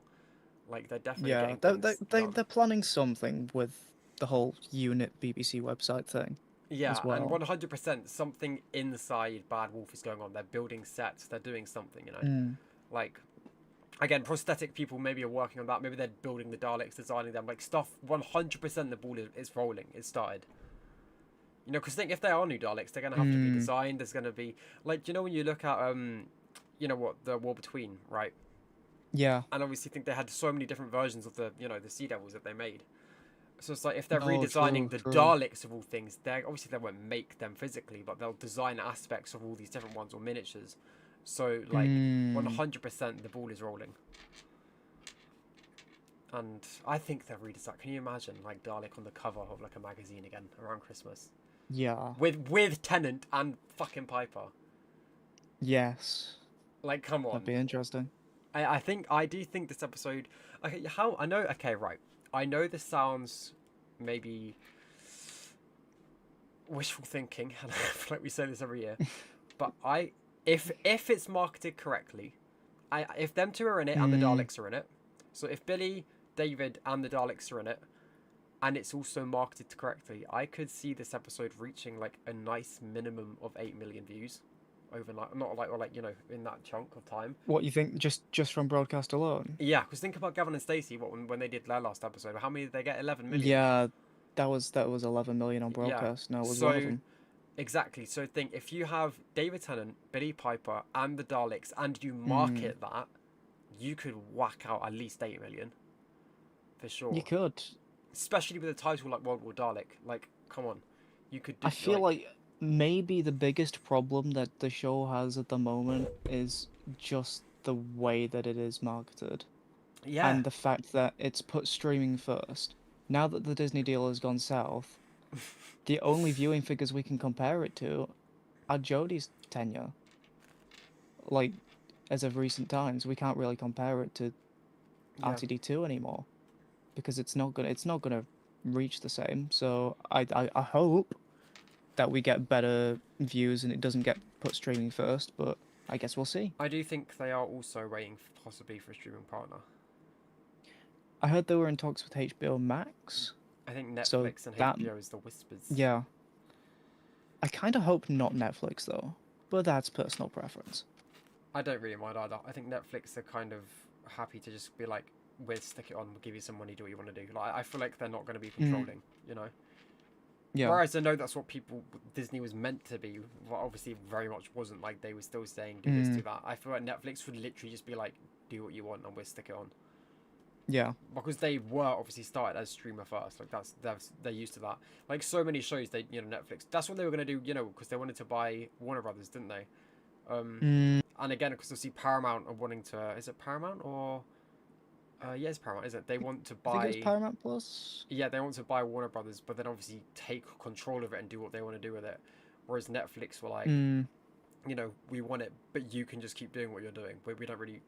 Like they're definitely getting they're planning something with the whole unit BBC website thing. Yeah, as well. And 100% something inside Bad Wolf is going on. They're building sets. They're doing something, you know. Like, again, prosthetic people maybe are working on that. Maybe they're building the Daleks, designing them. Like stuff. 100% the ball is rolling. It's started. You know, because think if they are new Daleks, they're gonna have to be designed. There's gonna be like, you know, when you look at you know what, the War Between, right? Yeah. And obviously, think they had so many different versions of the the Sea Devils that they made. So it's like if they're redesigning the Daleks of all things, they won't make them physically, but they'll design aspects of all these different ones or miniatures. So like 100% the ball is rolling. And I think they'll redesign. Can you imagine like Dalek on the cover of like a magazine again around Christmas? Yeah. With Tennant and fucking Piper. Yes. Like come on. That'd be interesting. I do think this episode. Okay, I know. Okay, right. I know this sounds maybe wishful thinking, and I feel like we say this every year, but if it's marketed correctly, if them two are in it and the Daleks are in it, so if Billy, David, and the Daleks are in it, and it's also marketed correctly, I could see this episode reaching like a nice minimum of 8 million views overnight, not like in that chunk of time. What you think? Just from broadcast alone? Yeah, because think about Gavin and Stacey. When they did their last episode, how many did they get? 11 million. Yeah, That was 11 million on broadcast. No, it was one of them. Exactly. So think if you have David Tennant, Billy Piper, and the Daleks, and you market that, you could whack out at least 8 million. For sure. You could. Especially with a title like World War Dalek. Like, come on. You could do, I feel like maybe the biggest problem that the show has at the moment is just the way that it is marketed. Yeah. And the fact that it's put streaming first. Now that the Disney deal has gone south, the only viewing figures we can compare it to are Jodie's tenure. Like, as of recent times, we can't really compare it to RTD2 anymore because it's not gonna reach the same. So I hope that we get better views and it doesn't get put streaming first, but I guess we'll see. I do think they are also waiting possibly for a streaming partner. I heard they were in talks with HBO Max. I think Netflix and HBO is the whispers. Yeah. I kind of hope not Netflix though, but that's personal preference. I don't really mind either. I think Netflix are kind of happy to just be like, we'll stick it on, we'll give you some money, do what you want to do. Like, I feel like they're not going to be controlling, you know? Yeah. Whereas I know that's what Disney was meant to be, but obviously very much wasn't. Like, they were still saying, do this, do that. I feel like Netflix would literally just be like, do what you want and we'll stick it on. Yeah. Because they were obviously started as streamer first. Like, they're used to that. Like, so many shows, Netflix, that's what they were going to do, because they wanted to buy Warner Brothers, didn't they? And again, because obviously Paramount are wanting to... Is it Paramount or... yeah, it's Paramount, isn't it? They want to buy... I think it's Paramount Plus. Yeah, they want to buy Warner Brothers, but then obviously take control of it and do what they want to do with it. Whereas Netflix were like, we want it, but you can just keep doing what you're doing. We don't really...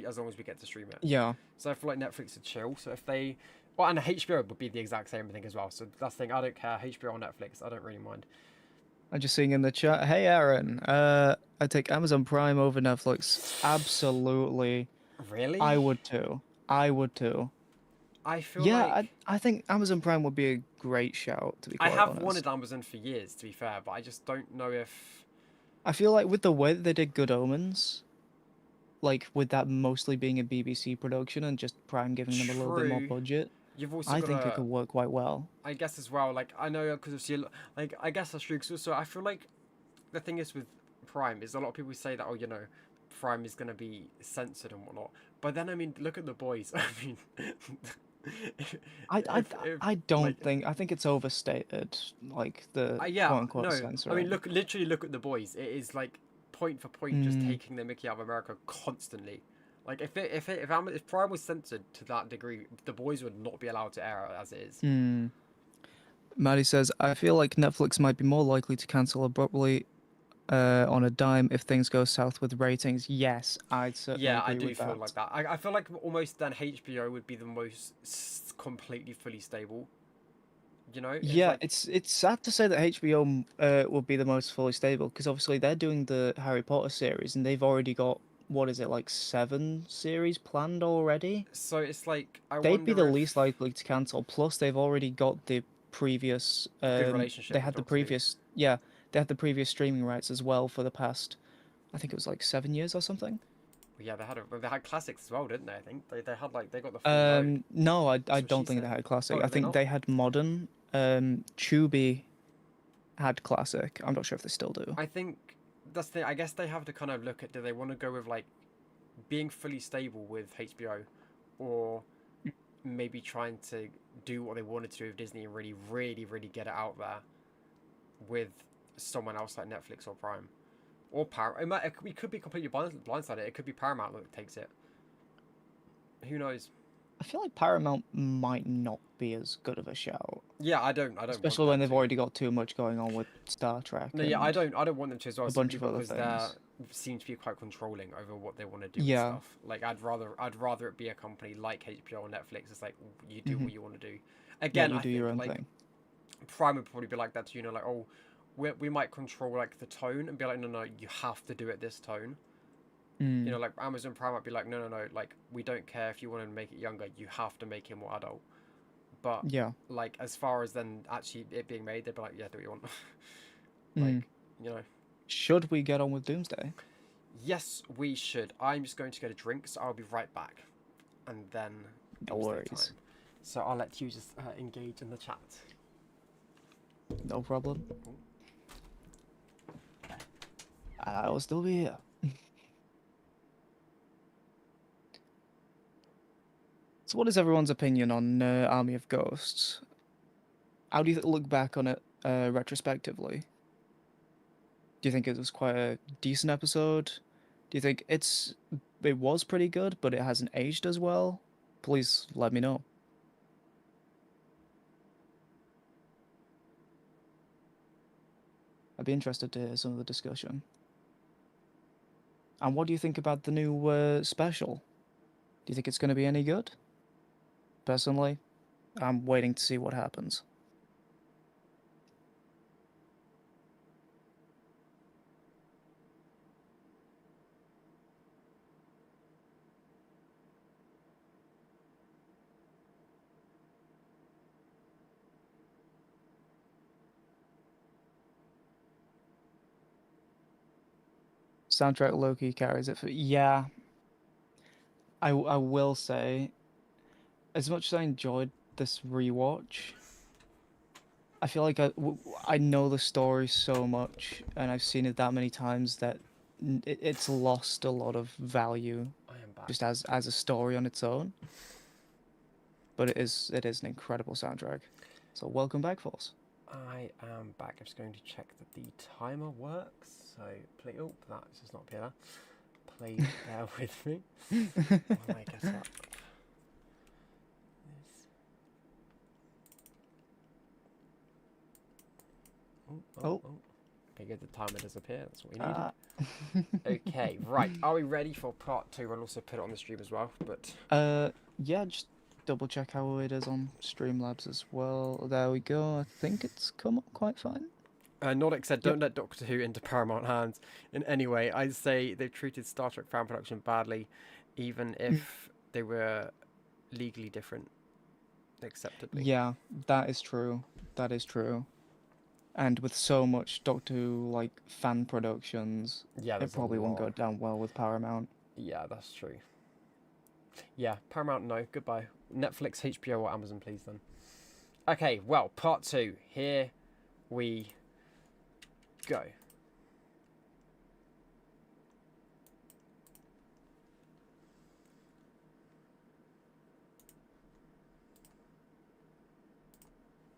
as long as we get to stream it. Yeah. So I feel like Netflix would chill. So if they... Well, and HBO would be the exact same thing as well. So that's the thing. I don't care. HBO or Netflix, I don't really mind. I'm just seeing in the chat, hey Aaron, I take Amazon Prime over Netflix. Absolutely. Really? I would too. I feel like... I think Amazon Prime would be a great shout, to be quite honest. I have wanted Amazon for years, to be fair, but I just don't know if... I feel like with the way that they did Good Omens, like with that mostly being a BBC production and just Prime giving them a little bit more budget, You've also I think it could work quite well. I guess as well, like, I know, because like, I guess that's true, because also I feel like the thing is with Prime is a lot of people say that, Prime is going to be censored and whatnot. But then, I mean, look at The Boys. I mean... I don't think... I think it's overstated, like, the quote-unquote censoring. I mean, literally look at The Boys. It is, like, point for point just taking the mickey out of America constantly. Like, if Prime was censored to that degree, The Boys would not be allowed to air as it is. Maddie says, I feel like Netflix might be more likely to cancel abruptly on a dime if things go south with ratings. Yes, I'd certainly agree with that. Yeah, I do feel like that. I feel like almost then HBO would be the most completely fully stable. You know? It's sad to say that HBO will be the most fully stable because obviously they're doing the Harry Potter series and they've already got, what is it, like 7 series planned already? So it's like they'd be the least likely to cancel. Plus, they've already got the previous. Good relationship. They had the previous. Yeah, they had the previous streaming rights as well for the past. I think it was like 7 years or something. Yeah, they had classics as well, didn't they? I think they got the. Full no, I don't think they had classic. I think they had modern. Tubi had classic. I'm not sure if they still do. I think that's the thing. I guess they have to kind of look at, do they want to go with like being fully stable with HBO, or maybe trying to do what they wanted to do with Disney and really, really, really get it out there with someone else like Netflix or Prime or Paramount. We could be completely blindsided. It could be Paramount that takes it. Who knows? I feel like Paramount might not be as good of a shout. Yeah, I don't. Especially when they've already got too much going on with Star Trek. No, yeah, I don't want them to as well. A bunch of other things. They seem to be quite controlling over what they want to do with stuff. Like, I'd rather it be a company like HBO or Netflix. It's like, you do what you want to do. Again, you do your own thing. Prime would probably be like that too. Like, we might control like the tone and be like, no, you have to do it this tone. Like Amazon Prime might be like, no, like, we don't care if you want to make it younger, you have to make him more adult. But like, as far as then actually it being made, they'd be like, yeah, do what you want. Like, Should we get on with Doomsday? Yes, we should. I'm just going to get a drink, so I'll be right back. And then no worries. Time. So I'll let you just engage in the chat. No problem. I will still be here. So what is everyone's opinion on Army of Ghosts? How do you look back on it retrospectively? Do you think it was quite a decent episode? Do you think it was pretty good, but it hasn't aged as well? Please let me know. I'd be interested to hear some of the discussion. And what do you think about the new special? Do you think it's going to be any good? Personally, I'm waiting to see what happens. Soundtrack Loki carries it for... Yeah. I will say, as much as I enjoyed this rewatch, I feel like I know the story so much, and I've seen it that many times that it's lost a lot of value just as a story on its own. But it is an incredible soundtrack. So welcome back, Force. I am back. I'm just going to check that the timer works. So play. Oh, that's just not appear. Please bear with me. While I get up. Oh. Okay, good. The timer disappeared. That's what we needed. Okay, right. Are we ready for part 2? I'll also put it on the stream as well. But yeah, just double check how it is on Streamlabs as well. There we go. I think it's come up quite fine. Nordic said, don't let Doctor Who into Paramount hands in any way. I'd say they've treated Star Trek fan production badly, even if they were legally different, acceptably. Yeah, that is true. That is true. And with so much Doctor Who, like, fan productions, it probably won't go down well with Paramount. Yeah, that's true. Yeah, Paramount, no. Goodbye. Netflix, HBO, or Amazon, please, then. Okay, well, part 2. Here we go.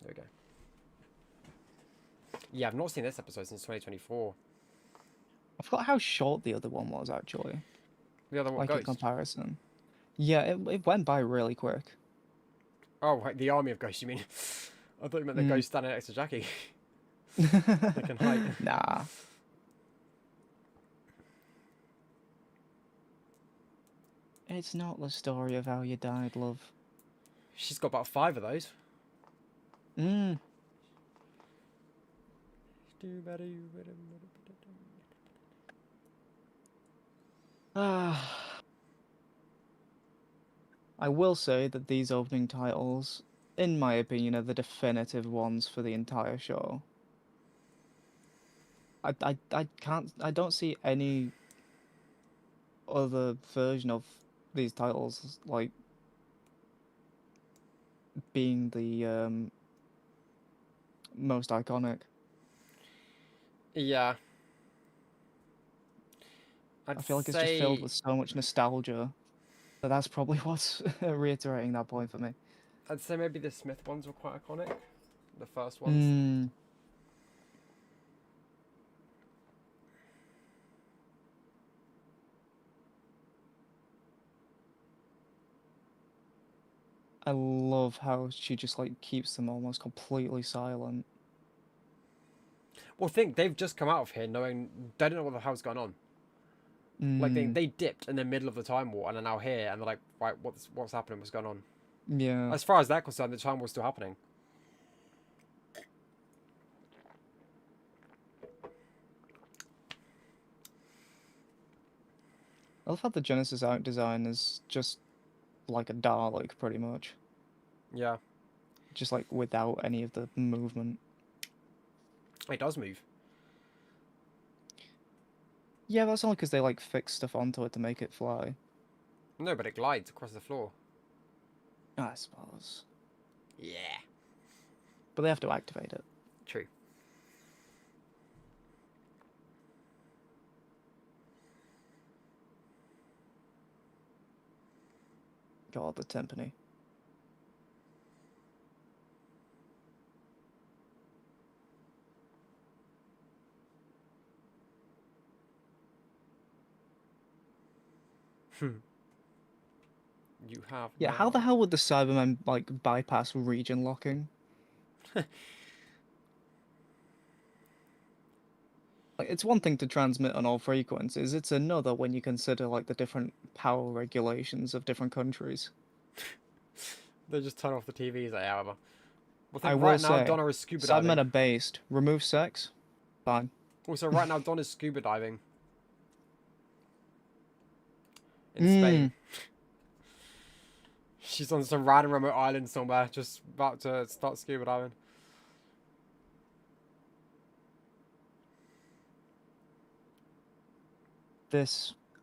There we go. Yeah, I've not seen this episode since 2024. I forgot how short the other one was, actually. The other one, like, Ghost? in comparison. Yeah, it went by really quick. Oh, right, the army of ghosts, you mean? I thought you meant the ghost standing next to Jackie. They can hide. Nah. It's not the story of how you died, love. She's got about 5 of those. I will say that these opening titles, in my opinion, are the definitive ones for the entire show. I don't see any other version of these titles, like, being the most iconic. Yeah. I feel like it's just filled with so much nostalgia. But that's probably what's reiterating that point for me. I'd say maybe the Smith ones were quite iconic. The first ones. I love how she just, like, keeps them almost completely silent. Well, think they've just come out of here knowing they don't know what the hell's going on. Like they dipped in the middle of the Time War and are now here, and they're like, right, what's happening? What's going on? Yeah. As far as they're concerned, the Time War's still happening. I love how the Genesis art design is just like a Dalek, pretty much. Yeah. Just, like, without any of the movement. It does move. Yeah, that's only because they, like, fix stuff onto it to make it fly. No, but it glides across the floor. I suppose. Yeah. But they have to activate it. True. God, the timpani. You have Yeah, now. how the hell would the Cybermen like bypass region locking? Like, it's one thing to transmit on all frequencies, it's another when you consider like the different power regulations of different countries. They just turn off the TVs, however. Well, I I think will right now say, Donna is scuba Cybermen diving. are based. Remove sex, fine. Also, right now Donna's scuba diving. In Spain. She's on some random remote island somewhere, just about to start scuba diving.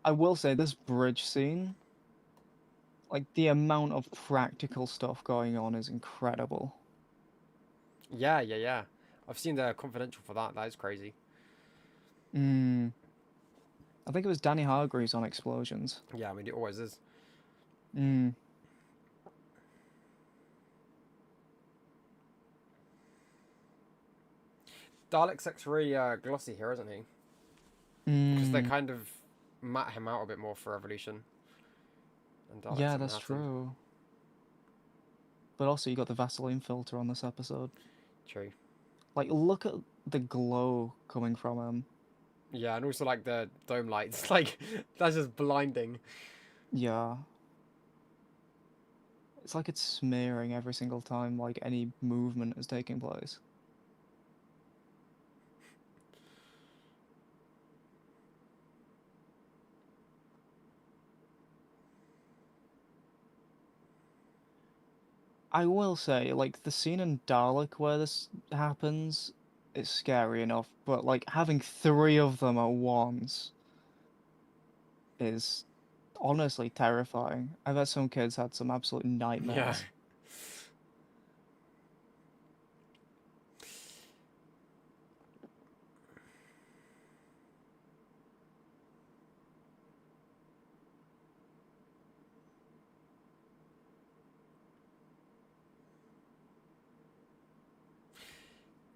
I will say, this bridge scene, like the amount of practical stuff going on is incredible. Yeah, yeah, yeah. I've seen the confidential for that. That is crazy. I think it was Danny Hargreaves on Explosions. Yeah, I mean, it always is. Dalek's looks really glossy here, isn't he? Because they kind of matte him out a bit more for Evolution. And Dalek's yeah, that's true. But also, you got the Vaseline filter on this episode. True. Like, look at the glow coming from him. Yeah, and also like the dome lights. Like, that's just blinding. Yeah. It's like it's smearing every single time like any movement is taking place. I will say, like, the scene in Dalek where this happens is scary enough, but like having 3 of them at once is honestly terrifying. I bet some kids had some absolute nightmares. Yeah.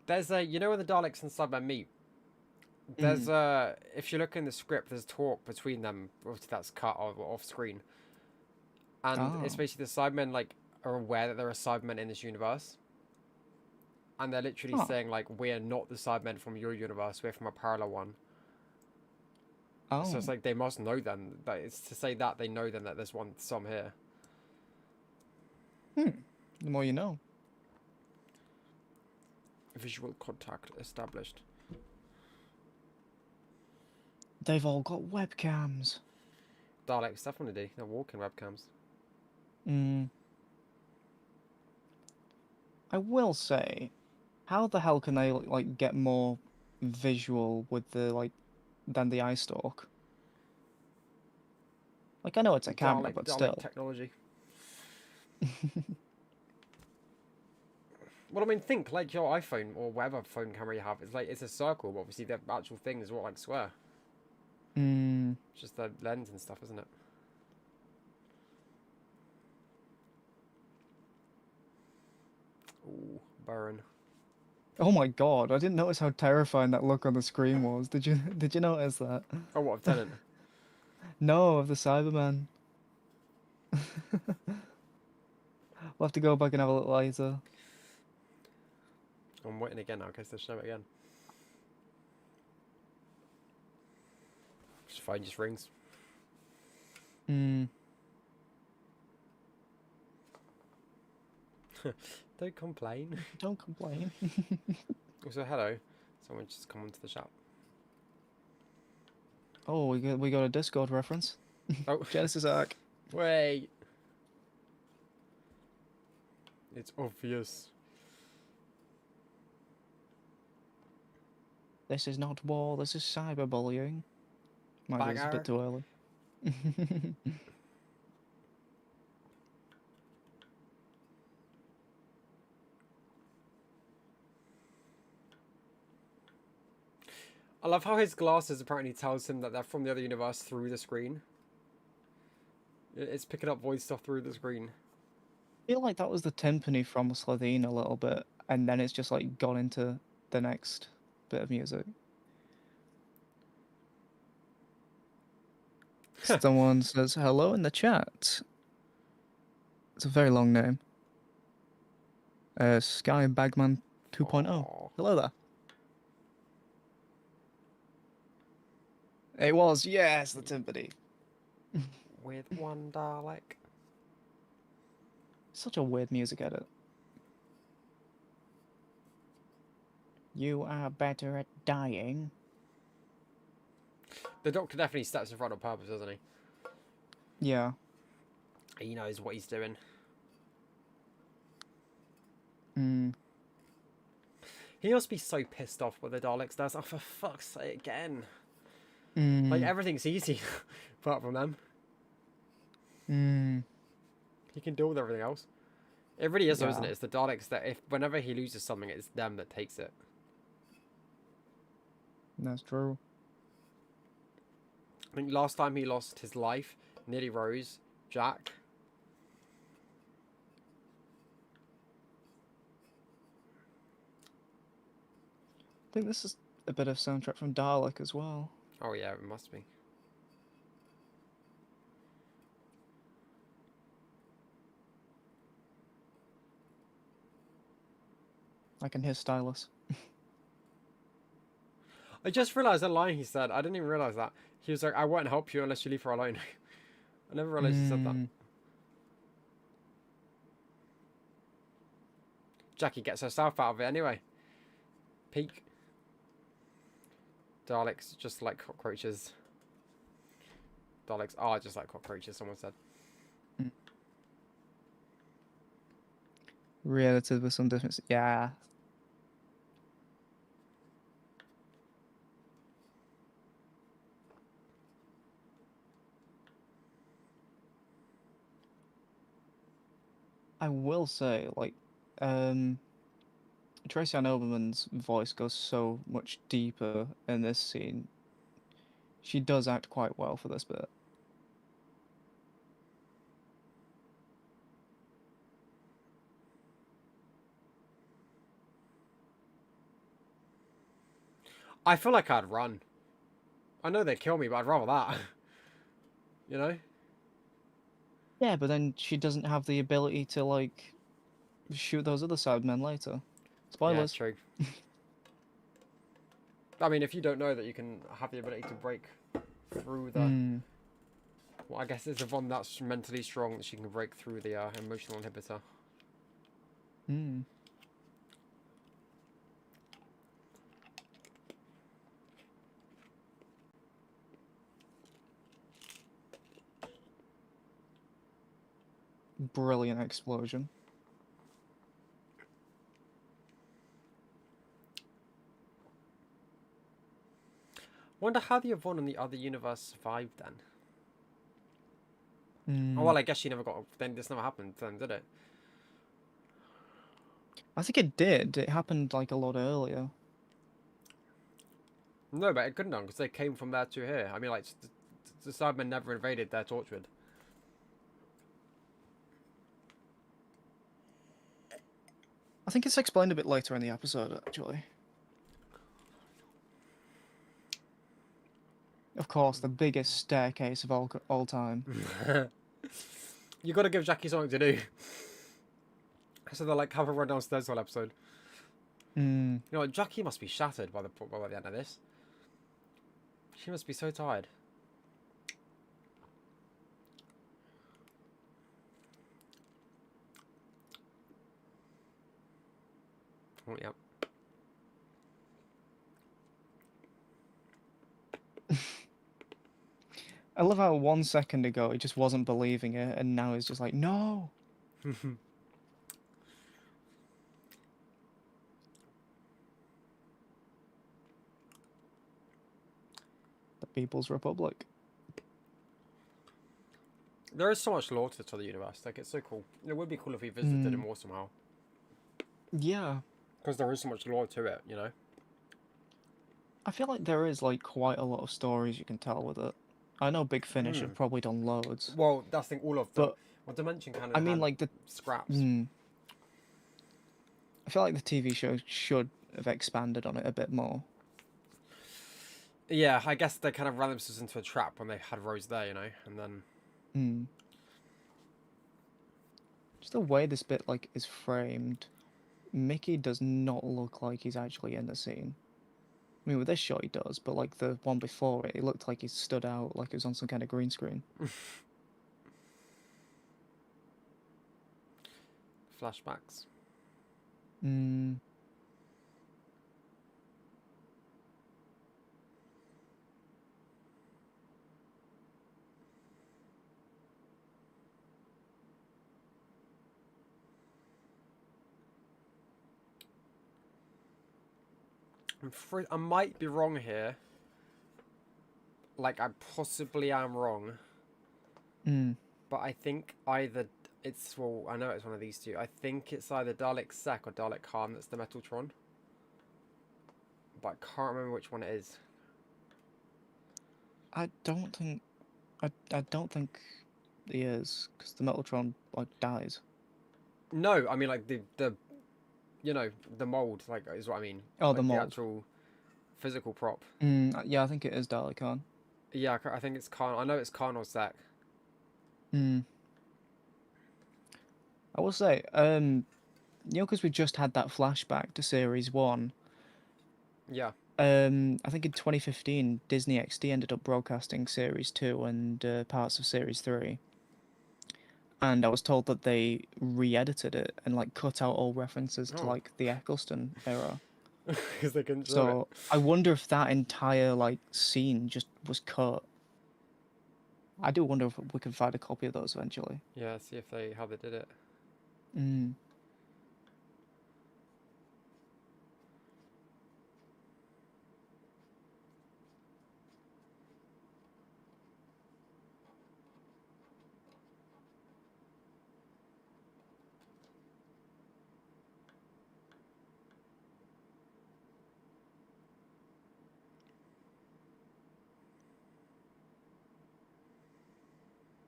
There's a, you know, when the Daleks and Cybermen meet, there's if you look in the script, there's talk between them. Obviously, that's cut off screen, and it's basically the Cybermen like are aware that there are Cybermen in this universe, and they're literally saying like, "We're not the Cybermen from your universe. We're from a parallel one." So it's like they must know then. That it's to say that they know then that there's some here. The more you know. Visual contact established. They've all got webcams. Daleks definitely do. They're walking webcams. I will say, how the hell can they like get more visual with the like than the eye stalk? Like, I know it's a camera, but Dalek still. technology. Well, I mean, think like your iPhone or whatever phone camera you have. It's like it's a circle, but obviously the actual thing is what like square. It's just the lens and stuff, isn't it? Ooh, burn. Oh my god! I didn't notice how terrifying that look on the screen was. Did you? Did you notice that? Oh, what of Tennant? No, of the Cyberman. We'll have to go back and have a look later. I'm waiting again now in case they show it again. Just phone just rings. Don't complain. Don't complain. Also, hello. Someone just come into the shop. Oh, we got a Discord reference. Oh, Genesis Arc. Wait. It's obvious. This is not war. This is cyberbullying. Might be a bit too early. I love how his glasses apparently tells him that they're from the other universe through the screen. It's picking up voice stuff through the screen. I feel like that was the timpani from Slitheen a little bit, and then it's just like gone into the next bit of music. Someone says hello in the chat. It's a very long name. Sky Bagman 2.0. Aww. Hello there. It was, yes, the timpani. With one Dalek. Such a weird music edit. You are better at dying. The Doctor definitely steps in front on purpose, doesn't he? Yeah. He knows what he's doing. He must be so pissed off with the Daleks. That's, oh, for fuck's sake, again. Like, everything's easy apart from them. He can deal with everything else. It really is, though, isn't it? It's the Daleks that, whenever he loses something, it's them that takes it. That's true. I think last time he lost his life, nearly Rose, Jack. I think this is a bit of soundtrack from Dalek as well. Oh yeah, it must be. I can hear Stylus. I just realised that line he said. I didn't even realise that. He was like, I won't help you unless you leave her alone. I never realised he said that. Jackie gets herself out of it anyway. Peak. Daleks just like cockroaches. Daleks are just like cockroaches, someone said. Re-edited with some difference. Yeah. I will say, like, Tracy Ann Oberman's voice goes so much deeper in this scene. She does act quite well for this bit. I feel like I'd run. I know they'd kill me, but I'd rather that. You know? Yeah, but then she doesn't have the ability to, like, shoot those other Cybermen later. Spoilers. Yeah, true. I mean, if you don't know that you can have the ability to break through the... Well, I guess it's the one that's mentally strong that she can break through the emotional inhibitor. Brilliant explosion. Wonder how the Yvonne in the other universe survived then. Oh, well, I guess she never got... Then this never happened then, did it? I think it did. It happened, like, a lot earlier. No, but it couldn't have, because they came from there to here. I mean, like, the Cybermen never invaded their Torchwood. I think it's explained a bit later in the episode, actually. Of course, the biggest staircase of all time. You got to give Jackie something to do. So they'll like have a run downstairs all episode. You know, Jackie must be shattered by the end of this. She must be so tired. Oh, yeah. I love how 1 second ago he just wasn't believing it, and now he's just like, no! The People's Republic. There is so much lore to the universe. Like, it's so cool. It would be cool if we visited it more somehow. Yeah. Because there is so much lore to it, you know? I feel like there is like quite a lot of stories you can tell with it. I know Big Finish have probably done loads. Well, that's the thing, all of them. But Well, Dimension Canon I mean, had like the scraps. I feel like the TV show should have expanded on it a bit more. Yeah, I guess they kind of ran themselves into a trap when they had Rose there, you know, and then. Just the way this bit like is framed, Mickey does not look like he's actually in the scene. I mean, with this shot he does, but like the one before it, it looked like he stood out, like it was on some kind of green screen. Flashbacks. I might be wrong here. Like, I possibly am wrong. But I think either it's, well, I know it's one of these two. I think it's either Dalek Sec or Dalek Khan that's the Metaltron. But I can't remember which one it is. I don't think he is, because the Metaltron like dies. No, I mean like the you know, the mold, like, is what I mean. Oh, like, the mold. The actual physical prop. Yeah, I think it is Dalek Khan. Yeah, I think it's Khan. I know it's Khan or Sec. I will say, you know, because we just had that flashback to Series 1. Yeah. I think in 2015, Disney XD ended up broadcasting Series 2 and parts of Series 3. And I was told that they re-edited it and like cut out all references to like the Eccleston era. Because they couldn't show So it. I wonder if that entire like scene just was cut. I do wonder if we can find a copy of those eventually. Yeah, see if how they did it.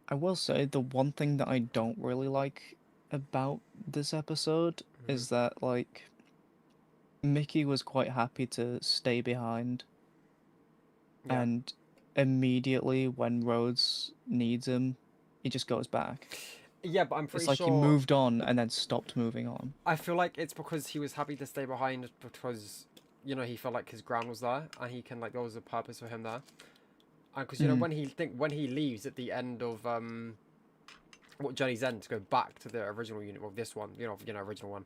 I will say the one thing that I don't really like about this episode is that like Mickey was quite happy to stay behind. Yeah. And immediately when Rhodes needs him, he just goes back. Yeah, but I'm pretty It's like sure he moved on and then stopped moving on. I feel like it's because he was happy to stay behind because, you know, he felt like his ground was there and he can, like, there was a purpose for him there. And because, you know, when he leaves at the end of what Journey's End to go back to the original unit, well, this one, you know, original one,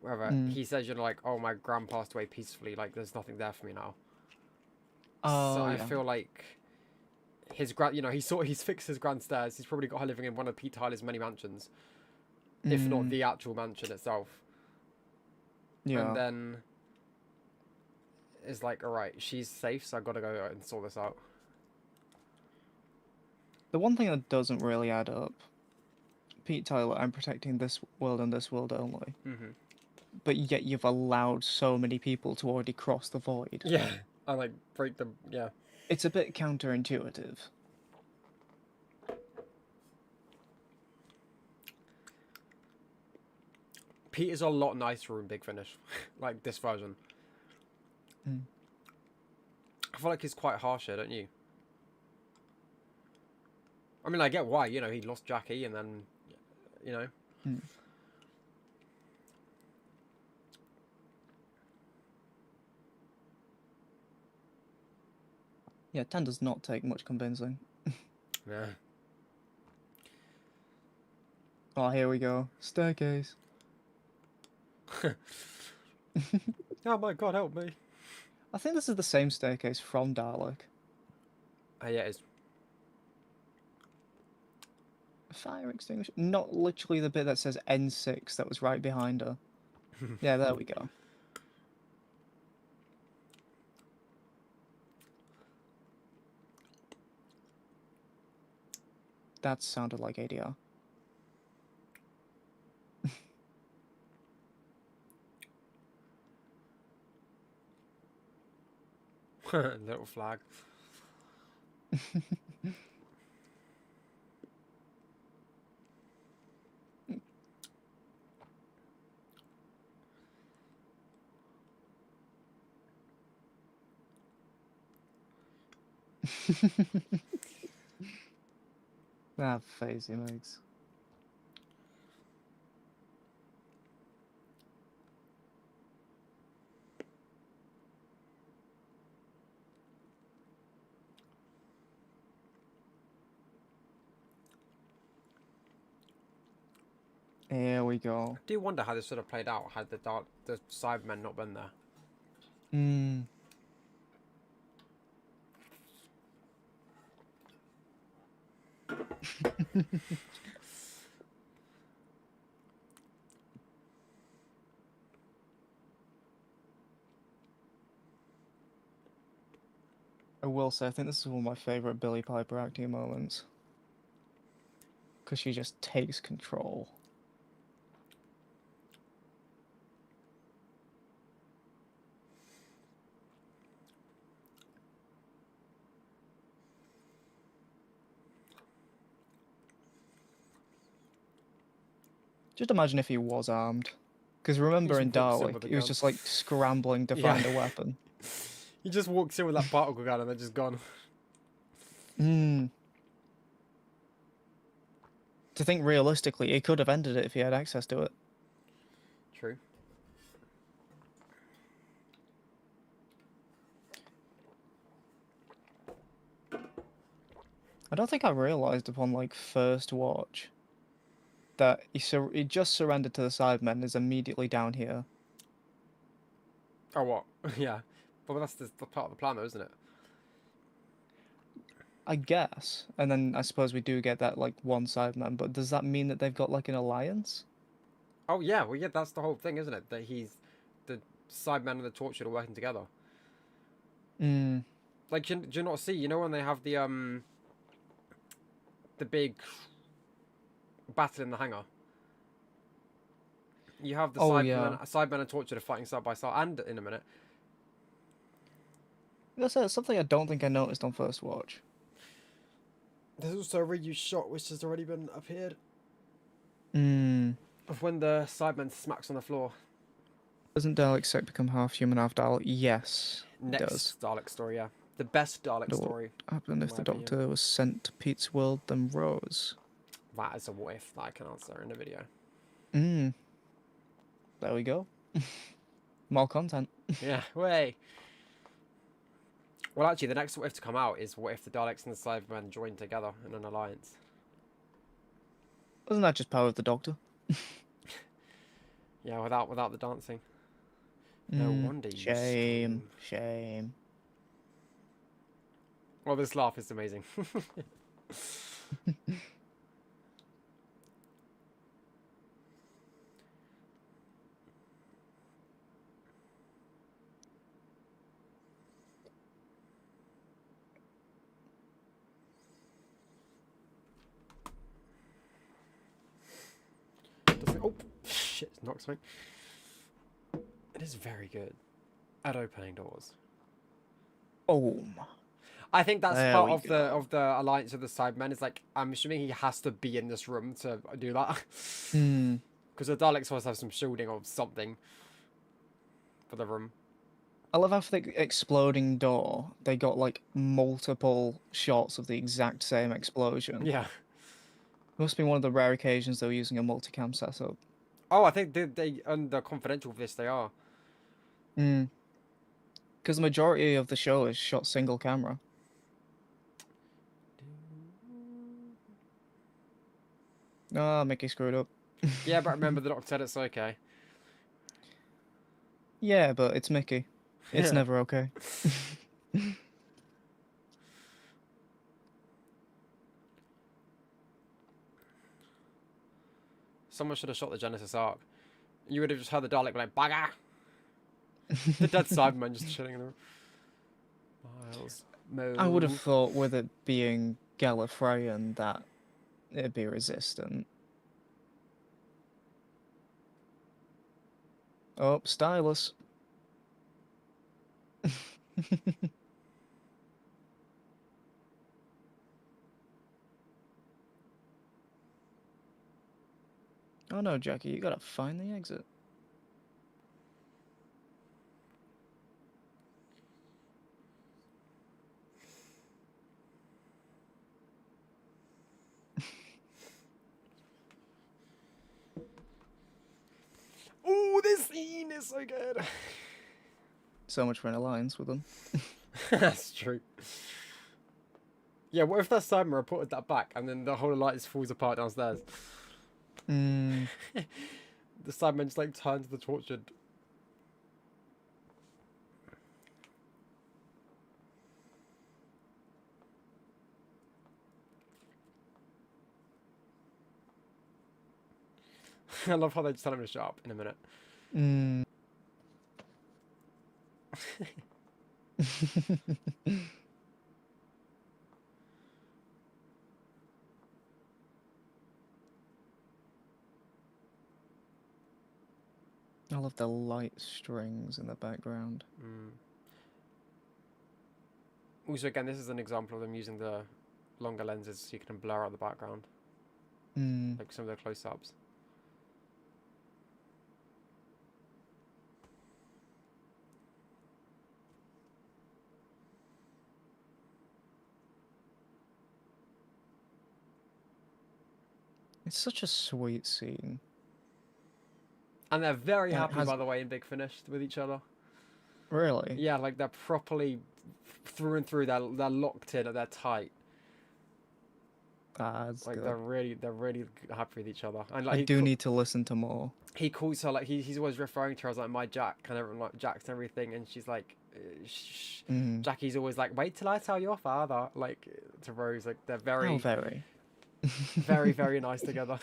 wherever, he says, you know, like, oh, my grand passed away peacefully, like, there's nothing there for me now. Oh, so I yeah. feel like his grand, you know, he's fixed his grand stairs. He's probably got her living in one of Pete Tyler's many mansions, if not the actual mansion itself. Yeah. And then is like, all right, she's safe, so I gotta go and sort this out. The one thing that doesn't really add up, Pete Tyler, I'm protecting this world and this world only. But yet you've allowed so many people to already cross the void. Yeah, I like break the yeah. It's a bit counterintuitive. Pete is a lot nicer in Big Finish, like this version. I feel like he's quite harsh here, don't you? I mean, I get why. You know, he lost Jackie, and then, you know. Yeah, 10 does not take much convincing. Yeah. Oh, here we go. Staircase. Oh my god, help me. I think this is the same staircase from Dalek. Yeah, it is. Fire extinguisher? Not literally the bit that says N6 that was right behind her. Yeah, there we go. That sounded like ADR. Little flag. That face he makes. Here we go. I do wonder how this would have played out had the Cybermen not been there. Hmm. I will say, I think this is one of my favorite Billie Piper acting moments. Because she just takes control. Just imagine if he was armed. Because remember in Dalek, he was just like scrambling to find a weapon. He just walks in with that particle gun and they're just gone. Hmm. To think realistically, he could have ended it if he had access to it. True. I don't think I realised upon like first watch that he just surrendered to the Cybermen and is immediately down here. Oh, what? Yeah. But that's the part of the plan, though, isn't it? I guess. And then I suppose we do get that, like, one Cyberman, but does that mean that they've got, like, an alliance? Oh, yeah. Well, yeah, that's the whole thing, isn't it? That the Cybermen and the Tortured are working together. Hmm. Like, do you not see? You know when they have the big battle in the hangar? You have the Cybermen and Tortured are fighting side by side, and in a minute. That's something I don't think I noticed on first watch. There's also a reused shot which has already been appeared. Hmm. Of when the Cyberman smacks on the floor. Doesn't Dalek Sec become half human, half Dalek? Yes, Next it does. Dalek story, yeah. The best Dalek story. What happened if the Doctor was sent to Pete's world, then Rose? That is a what if that I can answer in the video. Hmm. There we go. More content. Yeah, way. Well, actually, the next what if to come out is what if the Daleks and the Cybermen join together in an alliance. Wasn't that just power of the Doctor? Yeah, without the dancing. No wonder you Shame. Shame. Well, this laugh is amazing. Oh, shit, it knocks me. It is very good at opening doors. Boom. I think that's part of the alliance of the Cybermen. Is like, I'm assuming he has to be in this room to do that. Because the Daleks must have some shielding or something for the room. I love how for the exploding door, they got like multiple shots of the exact same explosion. Yeah. Must be one of the rare occasions they were using a multicam setup. Oh, I think they under confidential for this they are. Because the majority of the show is shot single camera. Ah, Mickey screwed up. Yeah, but remember the Doctor said it's okay. Yeah, but it's Mickey. It's never okay. Someone should have shot the Genesis Arc. You would have just heard the Dalek like, "Bagger!" The dead Cyberman just chilling in the room. Miles. Move. I would have thought with it being Gallifreyan that it'd be resistant. Oh, stylus. Oh no, Jackie, you gotta find the exit. Oh, this scene is so good. So much for an alliance with them. That's true. Yeah, what if that Cyberman reported that back and then the whole alliance falls apart downstairs? Mm. The Cyberman just like turns the tortured. I love how they just tell him to shut up in a minute. Mm. I love the light strings in the background. Mm. Also, again, this is an example of them using the longer lenses so you can blur out the background. Mm. Like some of the close-ups. It's such a sweet scene. And they're very And it happy, has- by the way, in Big Finish with each other. Really? Yeah, like they're properly through and through. They're locked in. They're tight. Ah, that's Like good. they're really happy with each other. And like I do need to listen to more. He calls her like he's always referring to her as like my Jack, kind of like Jack's and everything, and she's like, shh. Mm. Jackie's always like, wait till I tell your father, like to Rose. Like they're How very. very nice together.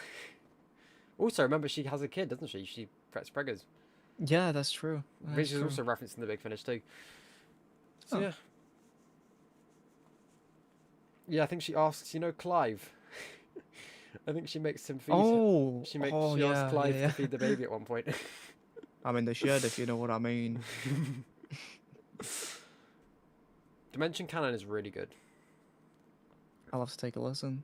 Also, remember she has a kid, doesn't she? She Brett's preggers. Yeah, that's true. Which is also referenced in the Big Finish too. So yeah. Yeah, I think she asks, Clive. I think she makes him feed. Oh, she asks Clive to feed the baby at one point. I'm in the shed, if you know what I mean. Dimension Canon is really good. I'll have to take a listen.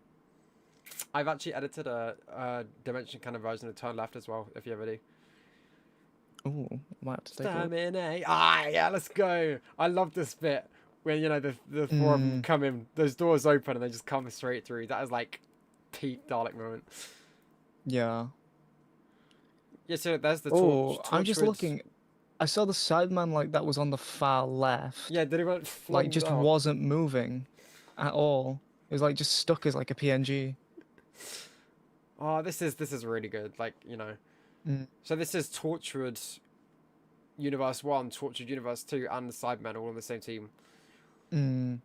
I've actually edited a Dimension Canon version of Turn Left as well, if you ever do. Ooh, might have to take a look. Stamina. Ah, yeah, let's go. I love this bit when, the four of them come in, those doors open and they just come straight through. That is like peak Dalek moment. Yeah. Yeah, so there's the Oh, I'm just towards- looking. I saw the Sideman like that was on the far left. Yeah, did he run Like just wasn't moving at all. It was like just stuck as like a PNG. Oh, this is really good. Like, So this is Tortured Universe 1, Tortured Universe 2, and the Cybermen all on the same team. Mm.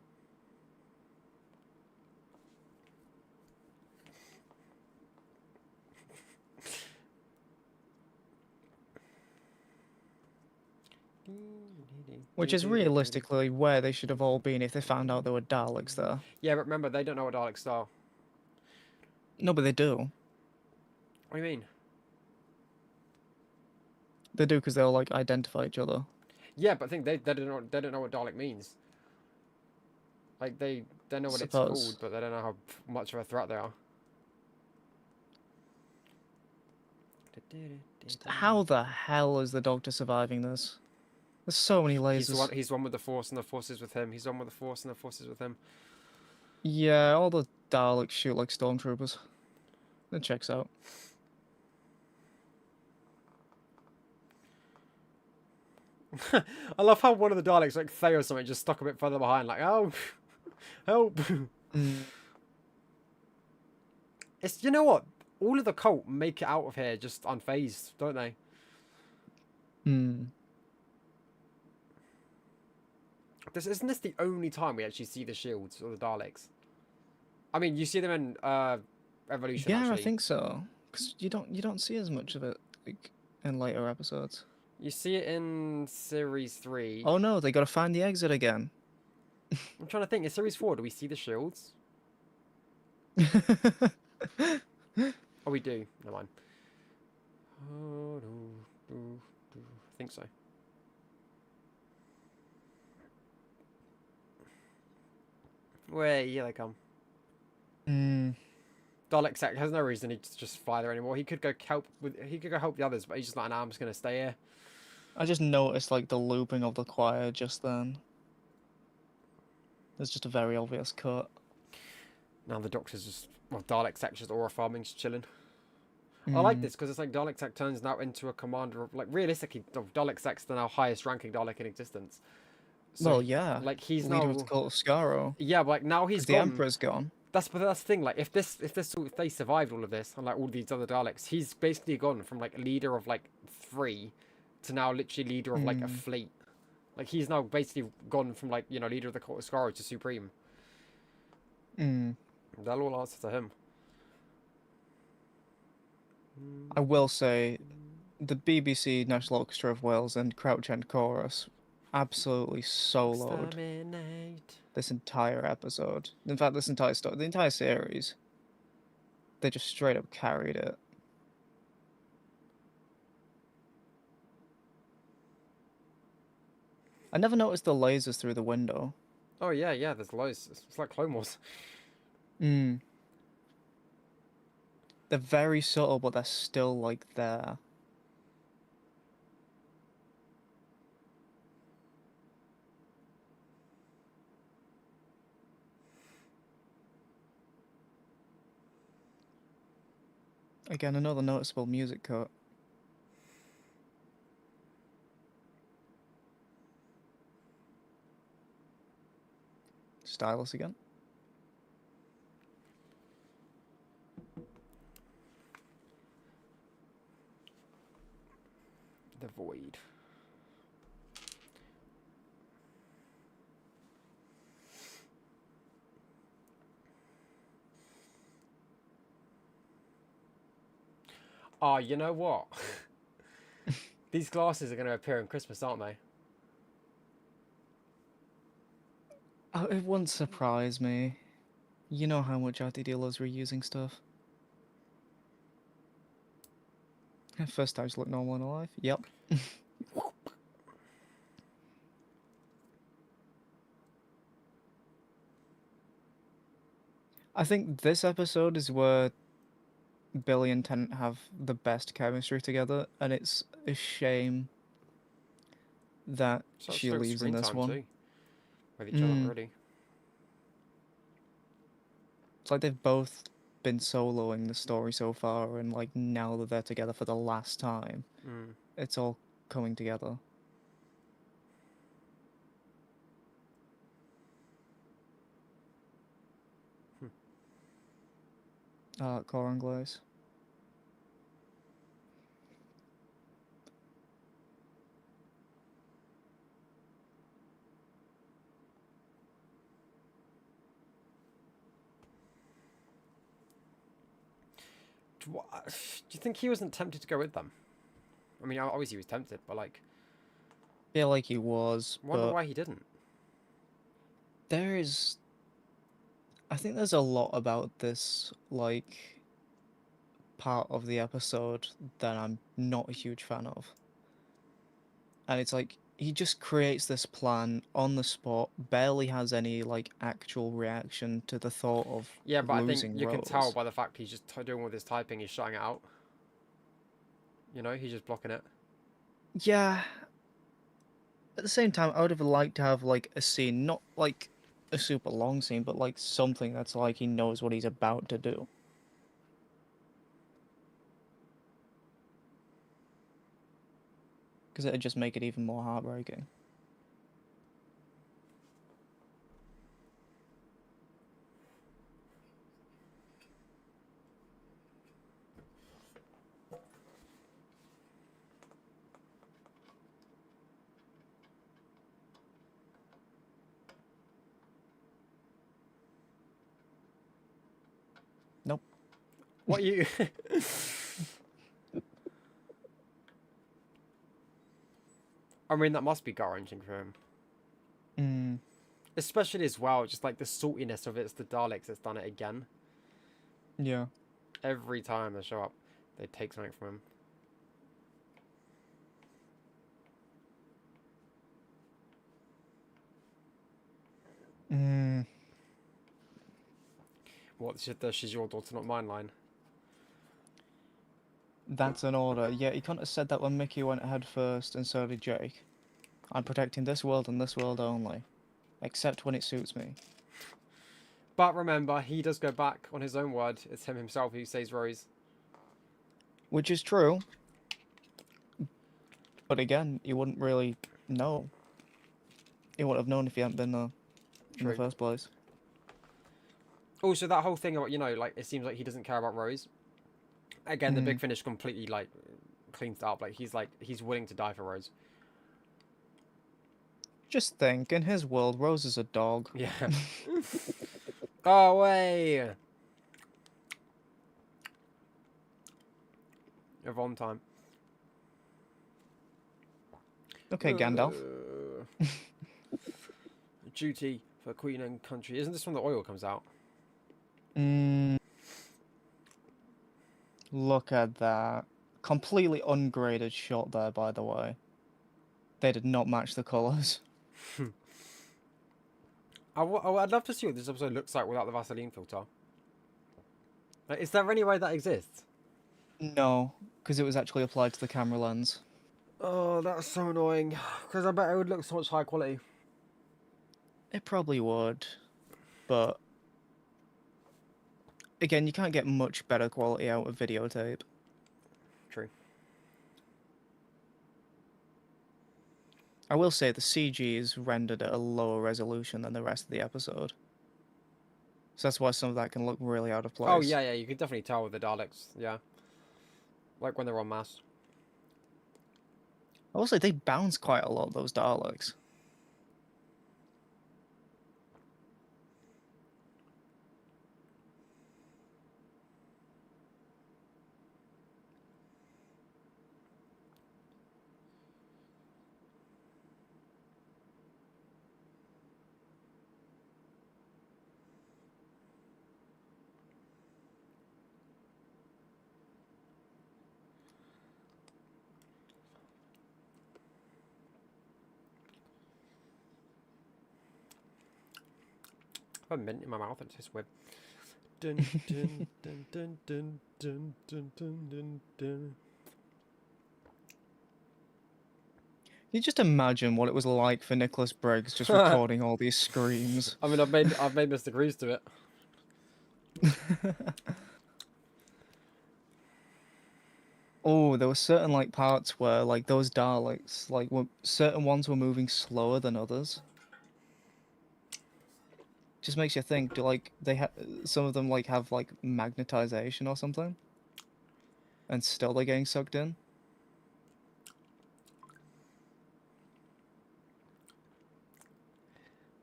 Which is realistically where they should have all been if they found out there were Daleks there. Yeah, but remember, they don't know what Daleks are. No, but they do. What do you mean? They do because they'll like identify each other. Yeah, but I think they don't know what Dalek means. Like they know what it's called, but they don't know how much of a threat they are. How the hell is the Doctor surviving this? There's so many lasers. He's one with the Force, and the Force is with him. He's one with the Force, and the Force is with him. Yeah, all the Daleks shoot like stormtroopers. That checks out. I love how one of the Daleks, like Thay or something, just stuck a bit further behind, like, oh, help. It's, you know what? All of the cult make it out of here just unfazed, don't they? Isn't this the only time we actually see the shields or the Daleks? I mean, you see them in Evolution. Yeah, actually. I think so. Because you don't see as much of it like in later episodes. You see it in Series 3. Oh no, they gotta find the exit again. I'm trying to think. In Series 4, do we see the shields? Oh, we do. Never mind. I think so. Wait, here they come. Dalek Sec has no reason to just fly there anymore. He could go help the others, but he's just like, nah, I'm just gonna stay here. I just noticed like the looping of the choir just then. There's just a very obvious cut. Now the Doctor's just, well, Dalek Sec's just aura farming, just chilling. I like this because it's like Dalek Sec turns now into a commander of, like, realistically, Dalek Sec's the now highest ranking Dalek in existence. So, well, yeah. like, he's leader now of the cult of Skaro. Yeah, but like now he's the gone. Emperor's gone. That's the thing. Like, if they survived all of this and like all these other Daleks, he's basically gone from like a leader of like 3 to now literally leader of like a fleet. Like, he's now basically gone from like, you know, leader of the cult of Skaro to supreme. They'll all answer to him. I will say, the BBC National Orchestra of Wales and Crouch End Chorus absolutely soloed this entire episode. In fact, this entire story, the entire series, they just straight up carried it. I never noticed the lasers through the window. Oh yeah, there's loads. It's like Clone Wars. They're very subtle, but they're still like there. Again, another noticeable music cut. Stylus again. The Void. Oh, you know what? These glasses are going to appear in Christmas, aren't they? Oh, it wouldn't surprise me. You know how much RTD loves reusing stuff. First times look normal in life. Yep. I think this episode is where Billy and Tennant have the best chemistry together, and it's a shame that she leaves in this one. Too, with each other already. It's like they've both been soloing the story so far, and like now that they're together for the last time, it's all coming together. Core and Glaze. Do you think he wasn't tempted to go with them? I mean, obviously he was tempted, but like... I feel like he was, I wonder why he didn't. I think there's a lot about this, like, part of the episode that I'm not a huge fan of. And it's like, he just creates this plan on the spot, barely has any, like, actual reaction to the thought of yeah, but losing I think you Rose. can tell by the fact he's just doing all this typing, he's shutting it out. You know, he's just blocking it. Yeah. At the same time, I would have liked to have, like, a scene, not, like, a super long scene, but, like, something that's like he knows what he's about to do. Because it'd just make it even more heartbreaking. Nope. What you... I mean, that must be gut-wrenching for him. Especially as well, just like the saltiness of it's the Daleks that's done it again. Yeah. Every time they show up, they take something from him. What? She's your daughter, not mine line. That's an order. Yeah, he couldn't have said that when Mickey went ahead first, and so did Jake. I'm protecting this world and this world only. Except when it suits me. But remember, he does go back on his own word. It's him himself who says Rose. Which is true. But again, he wouldn't really know. He wouldn't have known if he hadn't been there in the first place. Also, that whole thing about, you know, like, it seems like he doesn't care about Rose. Again, the Big Finish completely, like, cleans it up. Like, he's willing to die for Rose. Just think, in his world, Rose is a dog. Yeah. Go away! Yvonne time. Okay, Gandalf. Duty for Queen and Country. Isn't this when the oil comes out? Look at that. Completely ungraded shot there, by the way. They did not match the colours. I'd love to see what this episode looks like without the Vaseline filter. Like, is there any way that exists? No, because it was actually applied to the camera lens. Oh, that's so annoying. Because I bet it would look so much higher quality. It probably would, but again, you can't get much better quality out of videotape. True. I will say the CG is rendered at a lower resolution than the rest of the episode. So that's why some of that can look really out of place. Oh, yeah, you can definitely tell with the Daleks, yeah. Like when they're on mass. I will say they bounce quite a lot, those Daleks. I have a mint in my mouth and it tastes weird. Dun, dun, dun, dun, dun, dun, dun, dun, dun, dun. You just imagine what it was like for Nicholas Briggs just recording all these screams. I mean, I've made Mr. Greaves to it. Oh, there were certain like parts where like those Daleks, like certain ones were moving slower than others. Just makes you think, do like some of them like have like magnetization or something? And still they're getting sucked in?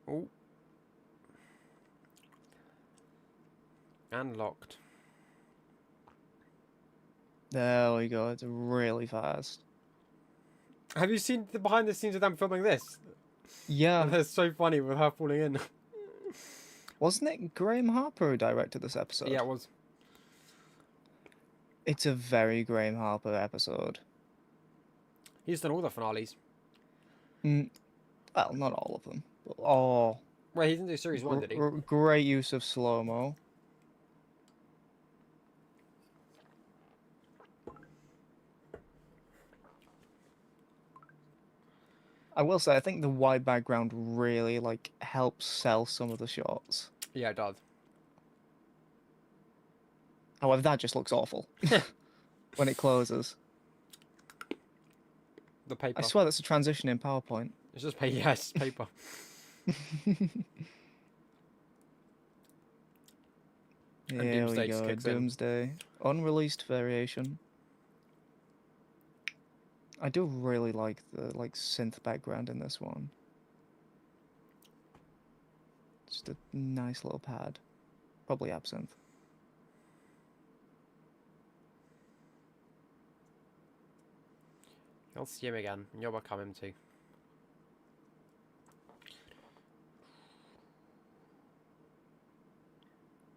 Oh. And locked. There we go, it's really fast. Have you seen the behind the scenes of them filming this? Yeah. And it's so funny with her falling in. Wasn't it Graham Harper who directed this episode? Yeah, it was. It's a very Graham Harper episode. He's done all the finales. Well, not all of them. But, oh. Wait, he didn't do series 1, did he? Great use of slow-mo. I will say, I think the wide background really, like, helps sell some of the shots. Yeah, it does. However, that just looks awful when it closes. The paper. I swear that's a transition in PowerPoint. It's just paper. Yes, paper. Here we Doomsday go, just kicks in. Doomsday. Unreleased variation. I do really like the synth background in this one. Just a nice little pad. Probably absinthe. I'll see him again, and you'll become him too.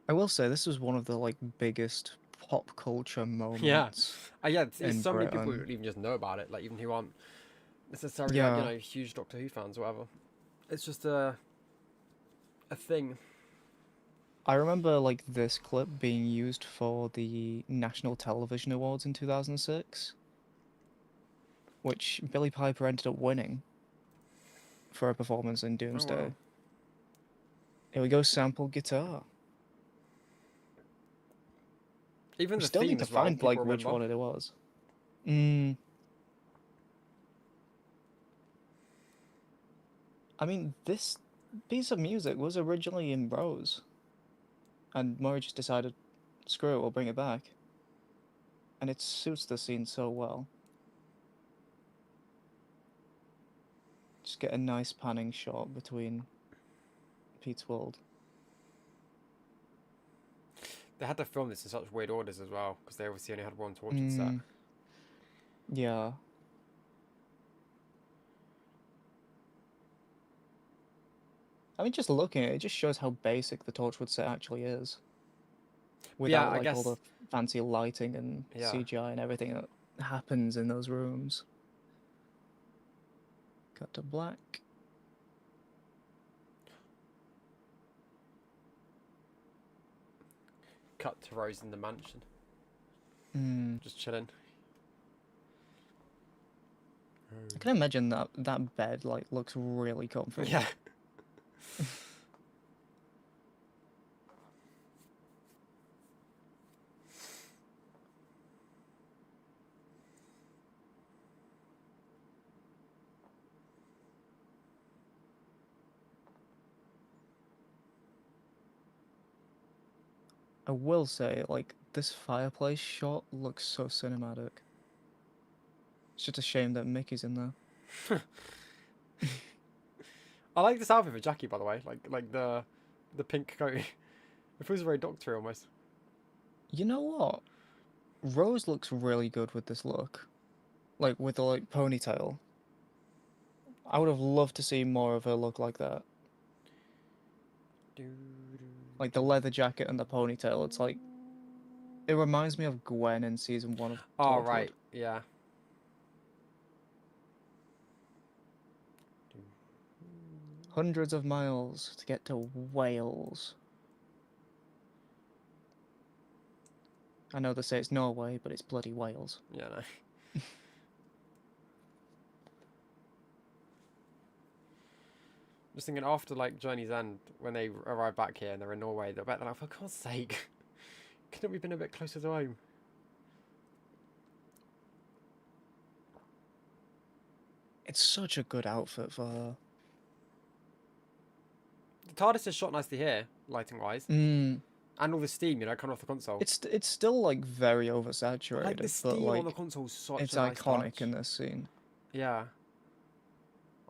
I will say this was one of the biggest pop culture moments. Yeah, it's so many Britain. people who don't even just know about it, like even who aren't necessarily like, huge Doctor Who fans or whatever. It's just a thing. I remember like this clip being used for the National Television Awards in 2006, which Billie Piper ended up winning for a performance in Oh wow. Doomsday. Here we go, sample guitar. Even We the still theme need to as well. find People like which remember. one it was. I mean, this piece of music was originally in Rose, and Murray just decided, screw it, we'll bring it back. And it suits the scene so well. Just get a nice panning shot between Pete's world. They had to film this in such weird orders as well, because they obviously only had one tortured set. Yeah. I mean, just looking at it, it just shows how basic the Torchwood set actually is. Yeah, Without I like all the guess. fancy lighting and Yeah. CGI and everything that happens in those rooms. Cut to black. Cut to Rose in the mansion. Just chilling. I can imagine that bed like looks really comfy. Yeah. I will say, like, this fireplace shot looks so cinematic. It's just a shame that Mickey's in there. I like this outfit for Jackie, by the way. Like the pink coat. It feels very Doctor almost. You know what? Rose looks really good with this look. Like, with the, like, ponytail. I would have loved to see more of her look like that. Like, the leather jacket and the ponytail, it's like... It reminds me of Gwen in season 1 of Oh, Torchwood. right. Yeah. Hundreds of miles to get to Wales. I know they say it's Norway, but it's bloody Wales. Yeah, no. Just thinking after like Journey's End, when they arrive back here and they're in Norway, they're like, for God's sake, couldn't we have been a bit closer to home? It's such a good outfit for her. The TARDIS is shot nicely here, lighting wise, and all the steam, you know, coming off the console. It's still like very oversaturated, Like the but steam like on the console is such it's a nice iconic touch. in this scene. Yeah.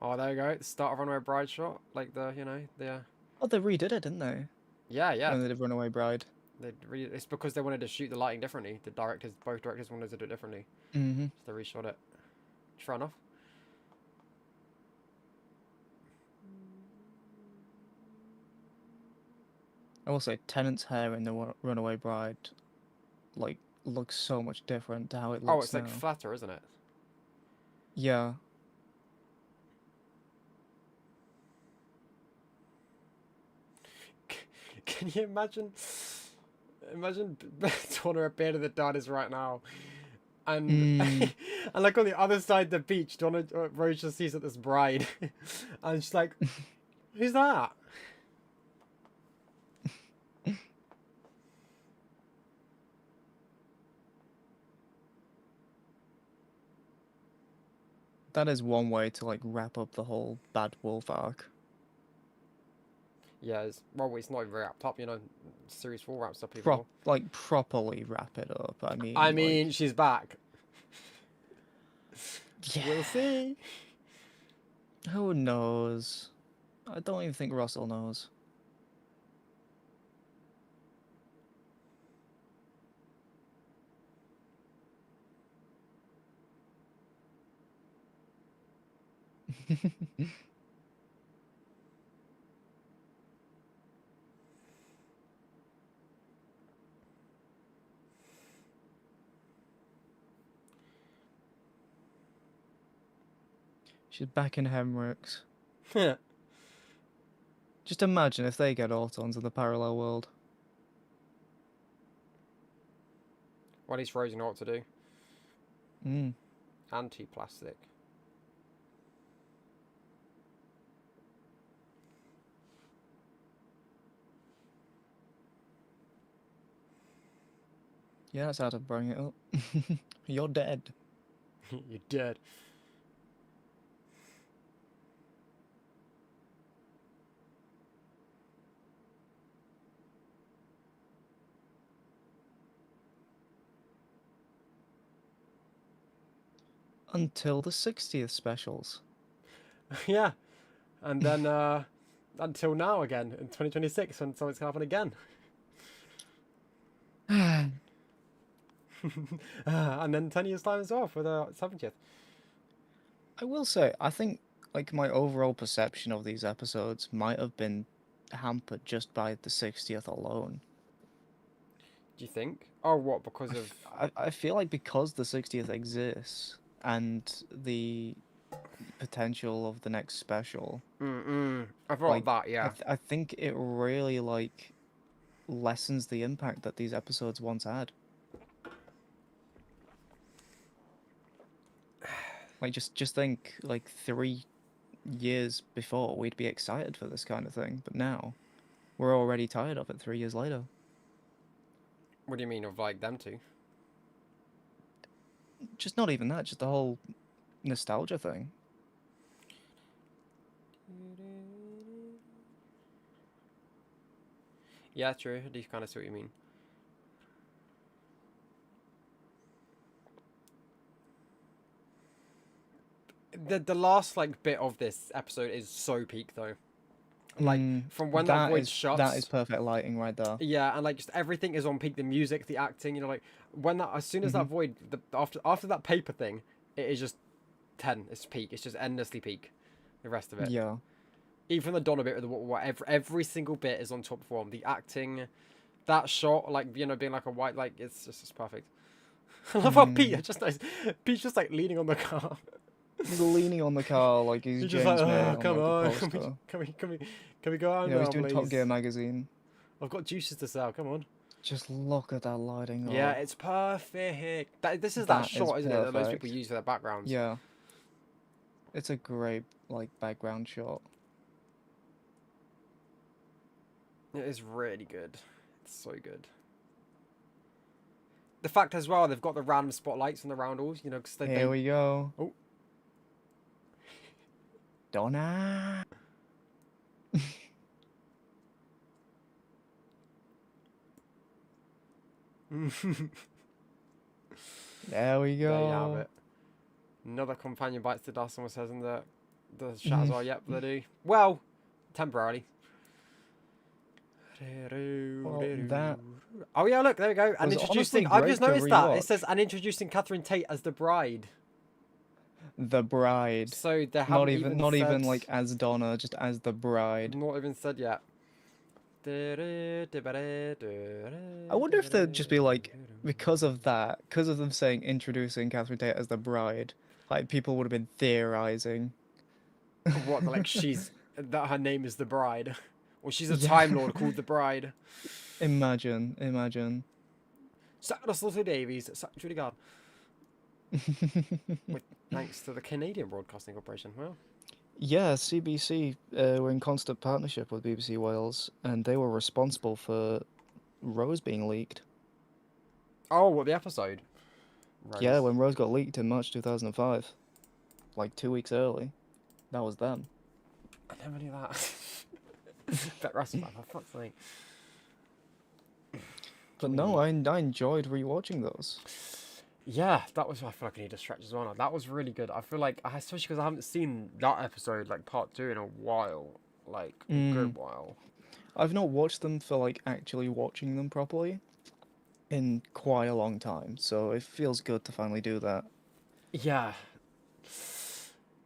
Oh, there you go. The start of Runaway Bride shot, like the Oh, they redid it, didn't they? Yeah. When they did Runaway Bride. It's because they wanted to shoot the lighting differently. Both directors wanted to do it differently. So they reshot it. Fair enough. I will say, Tennant's hair in the Runaway Bride, like, looks so much different to how it looks it's like now. flatter, isn't it? Yeah. Can you imagine? Imagine Donna appeared in the TARDIS right now, and and like on the other side of the beach, Rose just sees that this bride, and she's like, "Who's that?" That is one way to like wrap up the whole Bad Wolf arc. Yeah, it's not even very wrapped up, you know. Series 4 wraps up even more. Like properly wrap it up. I mean, like, she's back. Yeah. We'll see. Who knows? I don't even think Russell knows. She's back in Hemricks. Just imagine if they get Autons in the parallel world. Well, at least Rose know what to do. Mm. Anti-plastic. Yeah, that's how to bring it up. You're dead. You're dead. Until the 60th specials. Yeah. And then until now again in 2026 when something's gonna happen again. And then 10 years time as well for the 70th. I will say, I think like my overall perception of these episodes might have been hampered just by the 60th alone. Do you think? Oh, what? Because of... I feel like because the 60th exists and the potential of the next special. I thought like, that, yeah. I think it really like lessens the impact that these episodes once had. Like just think like 3 years before we'd be excited for this kind of thing, but now we're already tired of it 3 years later. What do you mean of like them two? Just not even that, just the whole nostalgia thing. Yeah, true. I do kind of see what you mean. The last like bit of this episode is so peak though. Like from when that void shuts. That is perfect lighting right there. Yeah, and like just everything is on peak. The music, the acting, you know, like when that as soon as that void, after that paper thing, it is just 10. It's peak. It's just endlessly peak. The rest of it. Yeah. Even the Donna bit with the whatever, every single bit is on top form. The acting, that shot, like you know, being like a white, like it's perfect. I love how Pete's just like leaning on the car. Leaning on the car like he's James just like, May come on, can we go out now, he's doing please? Top Gear magazine. I've got juices to sell. Come on. Just look at that lighting. Yeah, it's perfect. This is that shot, isn't it? That most people use for their backgrounds. Yeah. It's a great like background shot. It is really good. It's so good. The fact as well, they've got the random spotlights on the roundels, you know, because Here we go. Oh. Donna. There we go. There you have it. Another companion bites the dust. Someone says in the chat as well. Yep, they do. Well, temporarily. Well, that oh yeah, look, there we go. And introducing. I've just noticed that it says and introducing Catherine Tate as the bride. The bride. So they haven't not even like as Donna, just as the bride. Not even said yet. I wonder if they'd just be like, because of them saying introducing Catherine Tate as the bride, like people would have been theorizing. What, like that her name is the bride, or she's a Time Lord called the bride. Imagine. Saturday Slaughter Davies, Sanctuary God. With thanks to the Canadian Broadcasting Corporation. Well. Yeah, CBC were in constant partnership with BBC Wales, and they were responsible for Rose being leaked. Oh, what, the episode? Rose. Yeah, when Rose got leaked in March 2005, like 2 weeks early, that was them. I never knew that. Bet Russell, for fuck's sake. But no, I enjoyed rewatching those. Yeah, that was. I feel like I need to stretch as well now. That was really good. I feel like, especially because I haven't seen that episode, like part 2, in a while, like a good while. I've not watched them for like actually watching them properly in quite a long time, so it feels good to finally do that. Yeah.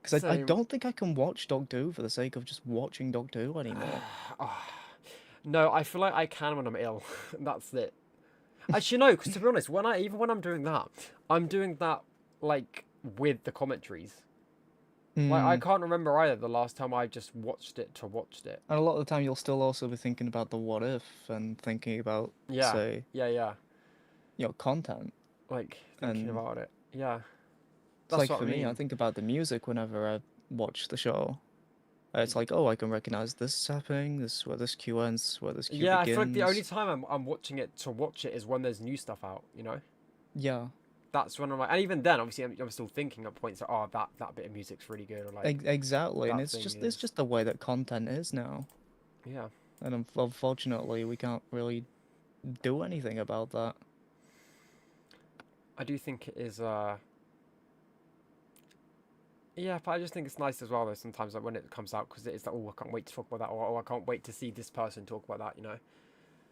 Because I don't think I can watch Doctor Who for the sake of just watching Doctor Who anymore. No, I feel like I can when I'm ill. That's it. Actually, no, because to be honest, even when I'm doing that like with the commentaries. Like I can't remember either the last time I just watched it. And a lot of the time, you'll still also be thinking about the what if and thinking about say, yeah, content. Like thinking And about it. Yeah, it's that's like what I for me, I mean. think about the music whenever I watch the show. It's like, oh, I can recognize this is happening, this is where this cue ends, this is where this cue Yeah, I feel like the only begins. time I'm watching it to watch it is when there's new stuff out. You know, Yeah, that's when I'm like, and even then, obviously, I'm still thinking at points like, oh, that bit of music's really good, or like exactly. And that thing it's is. just the way that content is now. Yeah, And unfortunately, we can't really do anything about that. I do think it is. Yeah, but I just think it's nice as well though. Sometimes like when it comes out, because it's like, oh, I can't wait to talk about that, or oh, I can't wait to see this person talk about that. You know.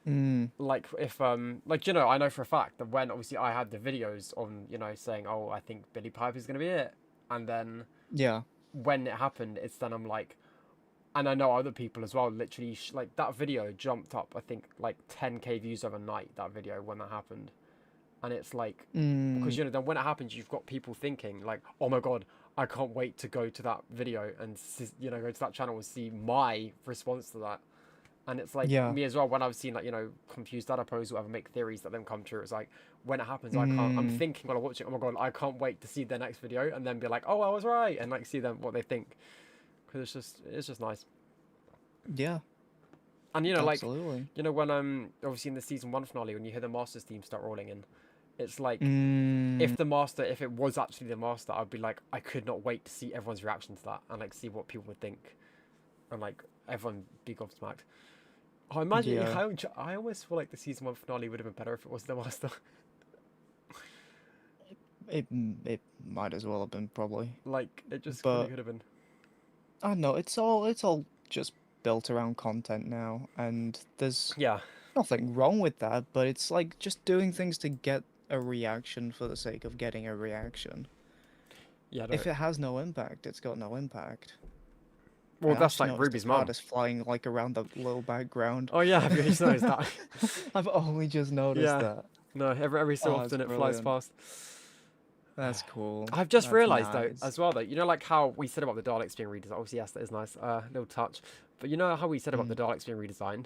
Mm, Like if like I know for a fact that when obviously I had the videos on saying, oh, I think Billy Piper's gonna be it, and then yeah. when it happened, it's then I'm like, and I know other people as well, literally like that video jumped up, I think like 10K views overnight, that video when that happened. And it's like, because Mm, then when it happens, you've got people thinking like, oh my god, I can't wait to go to that video and go to that channel and see my response to that. And it's like yeah. me as well, when I've seen like confused data pros or whatever make theories that then come true, it's like when it happens, I'm Mm, thinking while I watch it, oh my god, I can't wait to see their next video and then be like, oh, I was right, and like see them what they think, because it's just nice. yeah. And like Absolutely. when obviously in the season 1 finale, when you hear the Masters theme start rolling in, it's like Mm, if it was actually the Master, I'd be like, I could not wait to see everyone's reaction to that and like see what people would think, and like everyone be gobsmacked. I imagine yeah. I almost feel like the season 1 finale would have been better if it was the Master. It might as well have been probably, Like it just kind of but could have been. I don't know. It's all just built around content now, and there's Yeah, nothing wrong with that. But it's like just doing things to get a reaction for the sake of getting a reaction. yeah. No. If it has no impact, it's got no impact. Well, And I've that's just like noticed the Ruby's mum. TARDIS flying like around the little background. Oh yeah, have you just noticed that? I've only just noticed Yeah. that. No, every so Oh, that's often it flies brilliant. past. That's cool. I've just That's realised though, nice. as well though, like how we said about the Daleks being redesigned. Obviously, yes, that is nice. Little touch. But you know how we said about the Mm, Daleks being redesigned.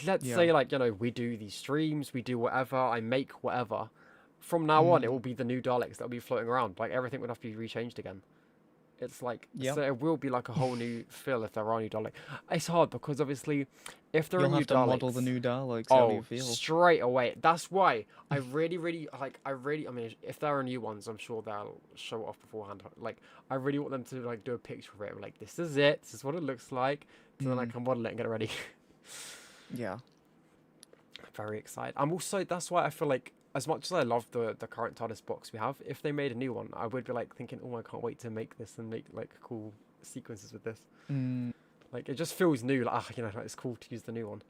Let's yeah. say like we do these streams, we do whatever, I make whatever. From now on, it Mm, will be the new Daleks that will be floating around. Like everything would have to be rechanged again. It's like, yep. so it will be like a whole new feel if there are new Daleks. It's hard because obviously, if there are You'll new have to model the Daleks, new Daleks. How do you oh, feel? straight away. That's why I really, really like. I mean, if there are new ones, I'm sure they'll show it off beforehand. Like, I really want them to like do a picture of it. Like, this is it. This is what it looks like. So then I Mm, can model it and get it ready. yeah. Very excited. I'm also, that's why I feel like, as much as I love the current TARDIS box we have, if they made a new one, I would be like thinking, oh, I can't wait to make this and make like cool sequences with this. Mm, Like it just feels new. Like like, it's cool to use the new one.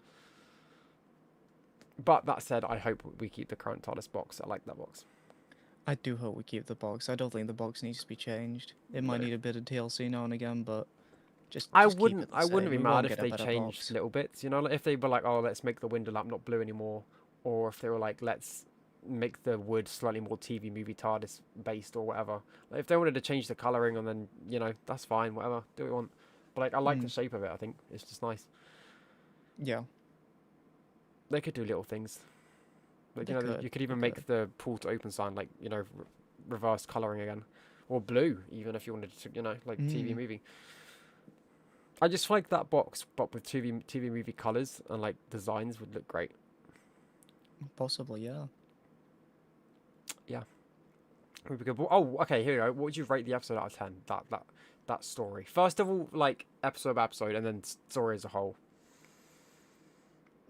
But that said, I hope we keep the current TARDIS box. I like that box. I do hope we keep the box. I don't think the box needs to be changed. It might No. need a bit of TLC now and again, but just I keep wouldn't. it the I wouldn't same. be We mad won't if get a they better changed box. little bits. Like if they were like, oh, let's make the window lamp not blue anymore, or if they were like, let's make the wood slightly more TV movie TARDIS based or whatever. Like, if they wanted to change the coloring and then that's fine. Whatever, do what you want. But like, I like the Mm, shape of it. I think it's just nice. yeah, They could do little things. Like they could. you could They even could. make the pull to open sign like reverse coloring again, or blue even if you wanted to. Like TV Mm, movie. I just like that box, but with TV movie colors and like designs would look great. possibly, yeah. Yeah, would be good. Oh, okay. Here we go. What would you rate the episode out of 10? That story. First of all, like episode by episode, and then story as a whole.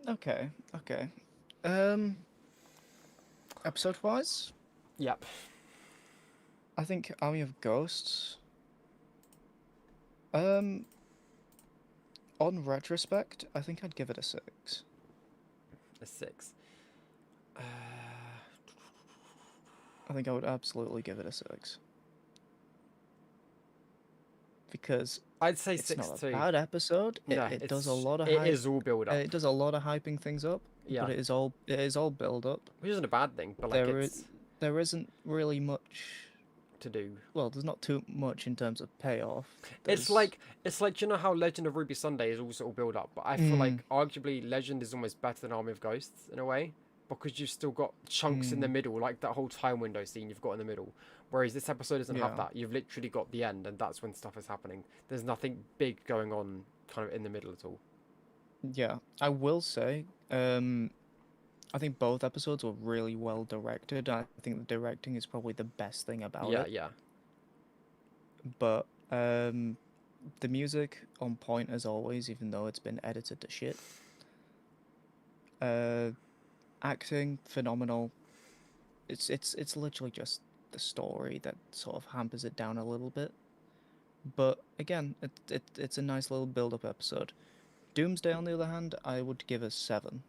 Okay, okay. Um, episode wise, Yep. I think Army of Ghosts. Um, on retrospect, I think I'd give it a 6. A 6. I think I would absolutely give it a 6. Because I'd say it's 6 not a too. bad episode. No, It does a lot of it hype. is all build up. It does a lot of hyping things up, Yeah, but it is all build up. which isn't a bad thing, but like it's There isn't really much. to do. Well, there's not too much in terms of payoff. It's There's like how Legend of Ruby Sunday is also all build up, but I feel mm, like arguably Legend is almost better than Army of Ghosts in a way because you've still got chunks in the middle, like that whole time window scene you've got in the middle. Whereas this episode doesn't have that. You've literally got the end, and that's when stuff is happening. There's nothing big going on kind of in the middle at all. Yeah, I will say, I think both episodes were really well directed. I think the directing is probably the best thing about it. Yeah. But the music on point as always, even though it's been edited to shit. Acting phenomenal. It's literally just the story that sort of hampers it down a little bit. But again, it's a nice little build-up episode. Doomsday, on the other hand, I would give a 7.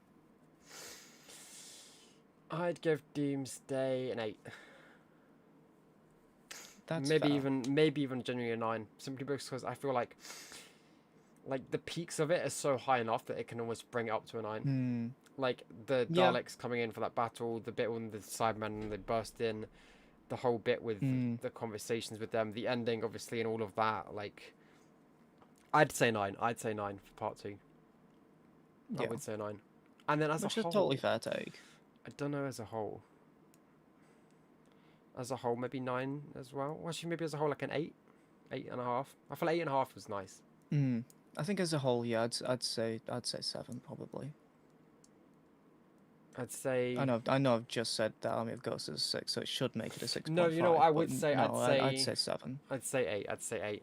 I'd give Doomsday an 8. That's maybe fair. even genuinely a 9. Simply because I feel like the peaks of it are so high enough that it can almost bring it up to a 9. Like the Daleks coming in for that battle, the bit when the Cybermen they burst in, the whole bit with the conversations with them, the ending obviously, and all of that. Like, I'd say 9. I'd say 9 for part 2. I would say 9. And then as a whole, which is a totally fair take. I don't know as a whole. As a whole, maybe 9 as well. Actually, maybe as a whole, like an 8, 8.5. I feel like 8.5 was nice. I think as a whole, yeah, I'd say 7 probably. I'd say. I know. I've just said that Army of Ghosts is a 6, so it should make it a 6.5. No, you know, I would say. No, I'd say 7. I'd say 8. I'd say 8.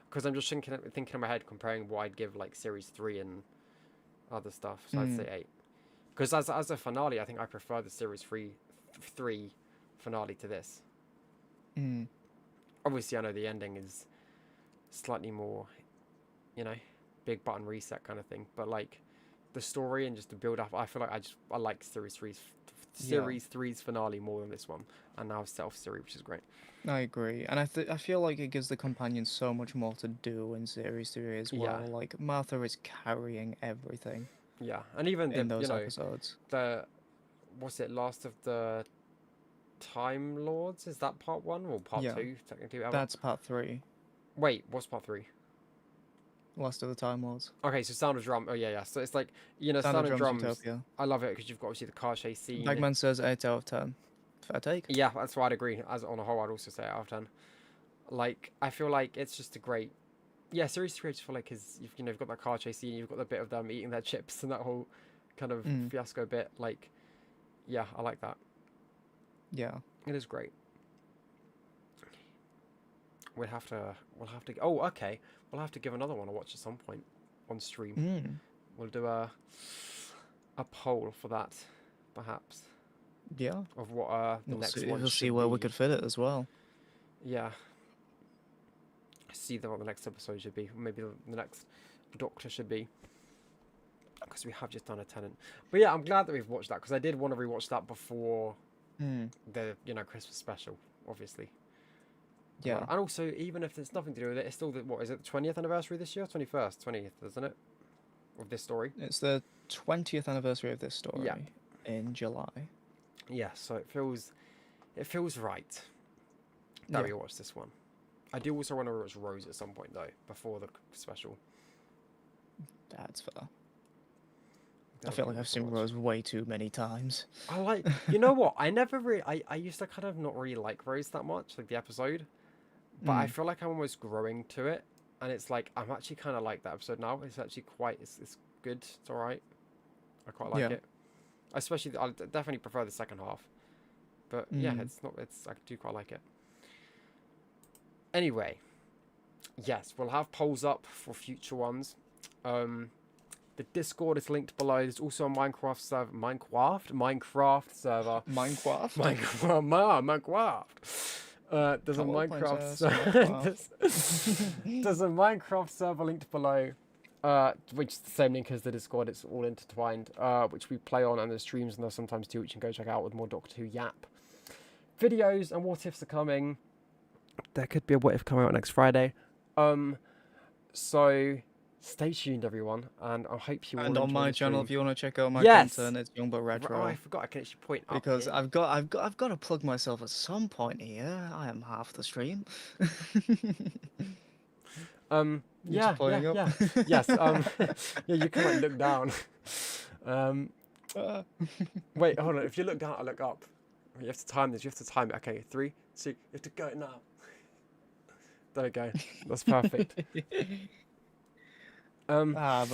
Because I'm just thinking in my head, comparing what I'd give like series 3 and other stuff. So I'd say 8. Because as a finale, I think I prefer the series 3 finale to this. Obviously, I know the ending is slightly more, you know, big button reset kind of thing. But like the story and just the build up, I feel like I like series 3's finale more than this one, and now Self series, which is great. I agree, and I feel like it gives the companions so much more to do in series 3 as well. Yeah. Like Martha is carrying everything. Yeah, and even in those episodes. The what's it? Last of the Time Lords, is that part 1 or part 2 technically? That's part 3. Wait, what's part 3? Last of the Time Lords. Okay, so Sound of Drum. Oh yeah. So it's like, you know, Sound of Drums. Utopia. I love it because you've got obviously the car chase scene. Bagman says 8 out of 10. Fair take. Yeah, that's why I'd agree. As on a whole, I'd also say 8 out of 10. Like, I feel like it's just a great. Yeah, series 3 I just feel like is you've got that car chase scene, you've got the bit of them eating their chips and that whole kind of fiasco bit. Like, yeah, I like that. Yeah, it is great. We'll have to. Oh, okay. We'll have to give another one a watch at some point on stream. We'll do a poll for that, perhaps. Yeah. Of what the next one. We'll see where we could fit it as well. Yeah. See what the next episode should be. Maybe the next Doctor should be. Because we have just done a Tenant. But yeah, I'm glad that we've watched that because I did want to rewatch that before the Christmas special, obviously. Yeah. And also, even if there's nothing to do with it, it's still the 20th anniversary this year? 21st, 20th, isn't it? Of this story. It's the 20th anniversary of this story in July. Yeah, so it feels right that we watch this one. I do also want to watch Rose at some point though, before the special. That's fair. I feel like I've seen Rose way too many times. I like, you know what? I never really, I used to kind of not really like Rose that much, like the episode. But I feel like I'm almost growing to it. And it's like, I'm actually kind of like that episode now. It's actually it's good. It's alright. I quite like it. Especially, I definitely prefer the second half. But yeah, I do quite like it. Anyway. Yes, we'll have polls up for future ones. The Discord is linked below. There's also a Minecraft server. Minecraft server. Minecraft. There's a Minecraft server. There's a Minecraft server linked below. Which is the same link as the Discord. It's all intertwined. Which we play on, and there's streams and there's sometimes too, which you can go check out with more Doctor Who yap videos, and what ifs are coming. There could be a what if coming out next Friday. So stay tuned, everyone, and I hope you all. And on my channel, if you want to check out my content, it's Young But Retro. Oh, I forgot. I can actually point up because here. I've got to plug myself at some point here. I am half the stream. Yes. Yeah, you can like look down. Wait, hold on. If you look down, I look up. You have to time this. You have to time it. Okay, 3, 2. You have to go now. There we go. That's perfect. But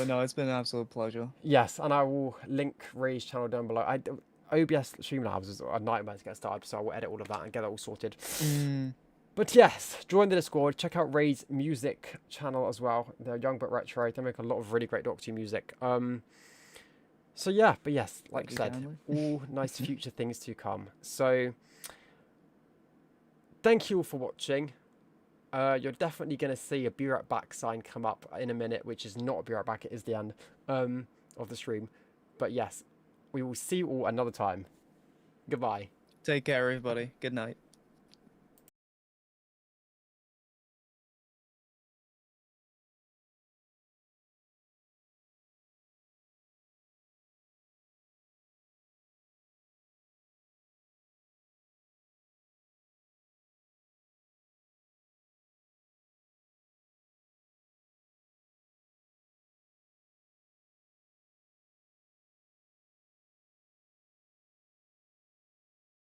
no, it's been an absolute pleasure. Yes, and I will link Ray's channel down below. OBS Streamlabs is a nightmare to get started, so I will edit all of that and get it all sorted. But yes, join the Discord. Check out Ray's music channel as well. They're young but retro. They make a lot of really great Doctor Who music. So yeah, but yes, like I said, all nice future things to come. So thank you all for watching. You're definitely going to see a Be Right Back sign come up in a minute, which is not a Be Right Back. It is the end of the stream. But yes, we will see you all another time. Goodbye. Take care, everybody. Good night.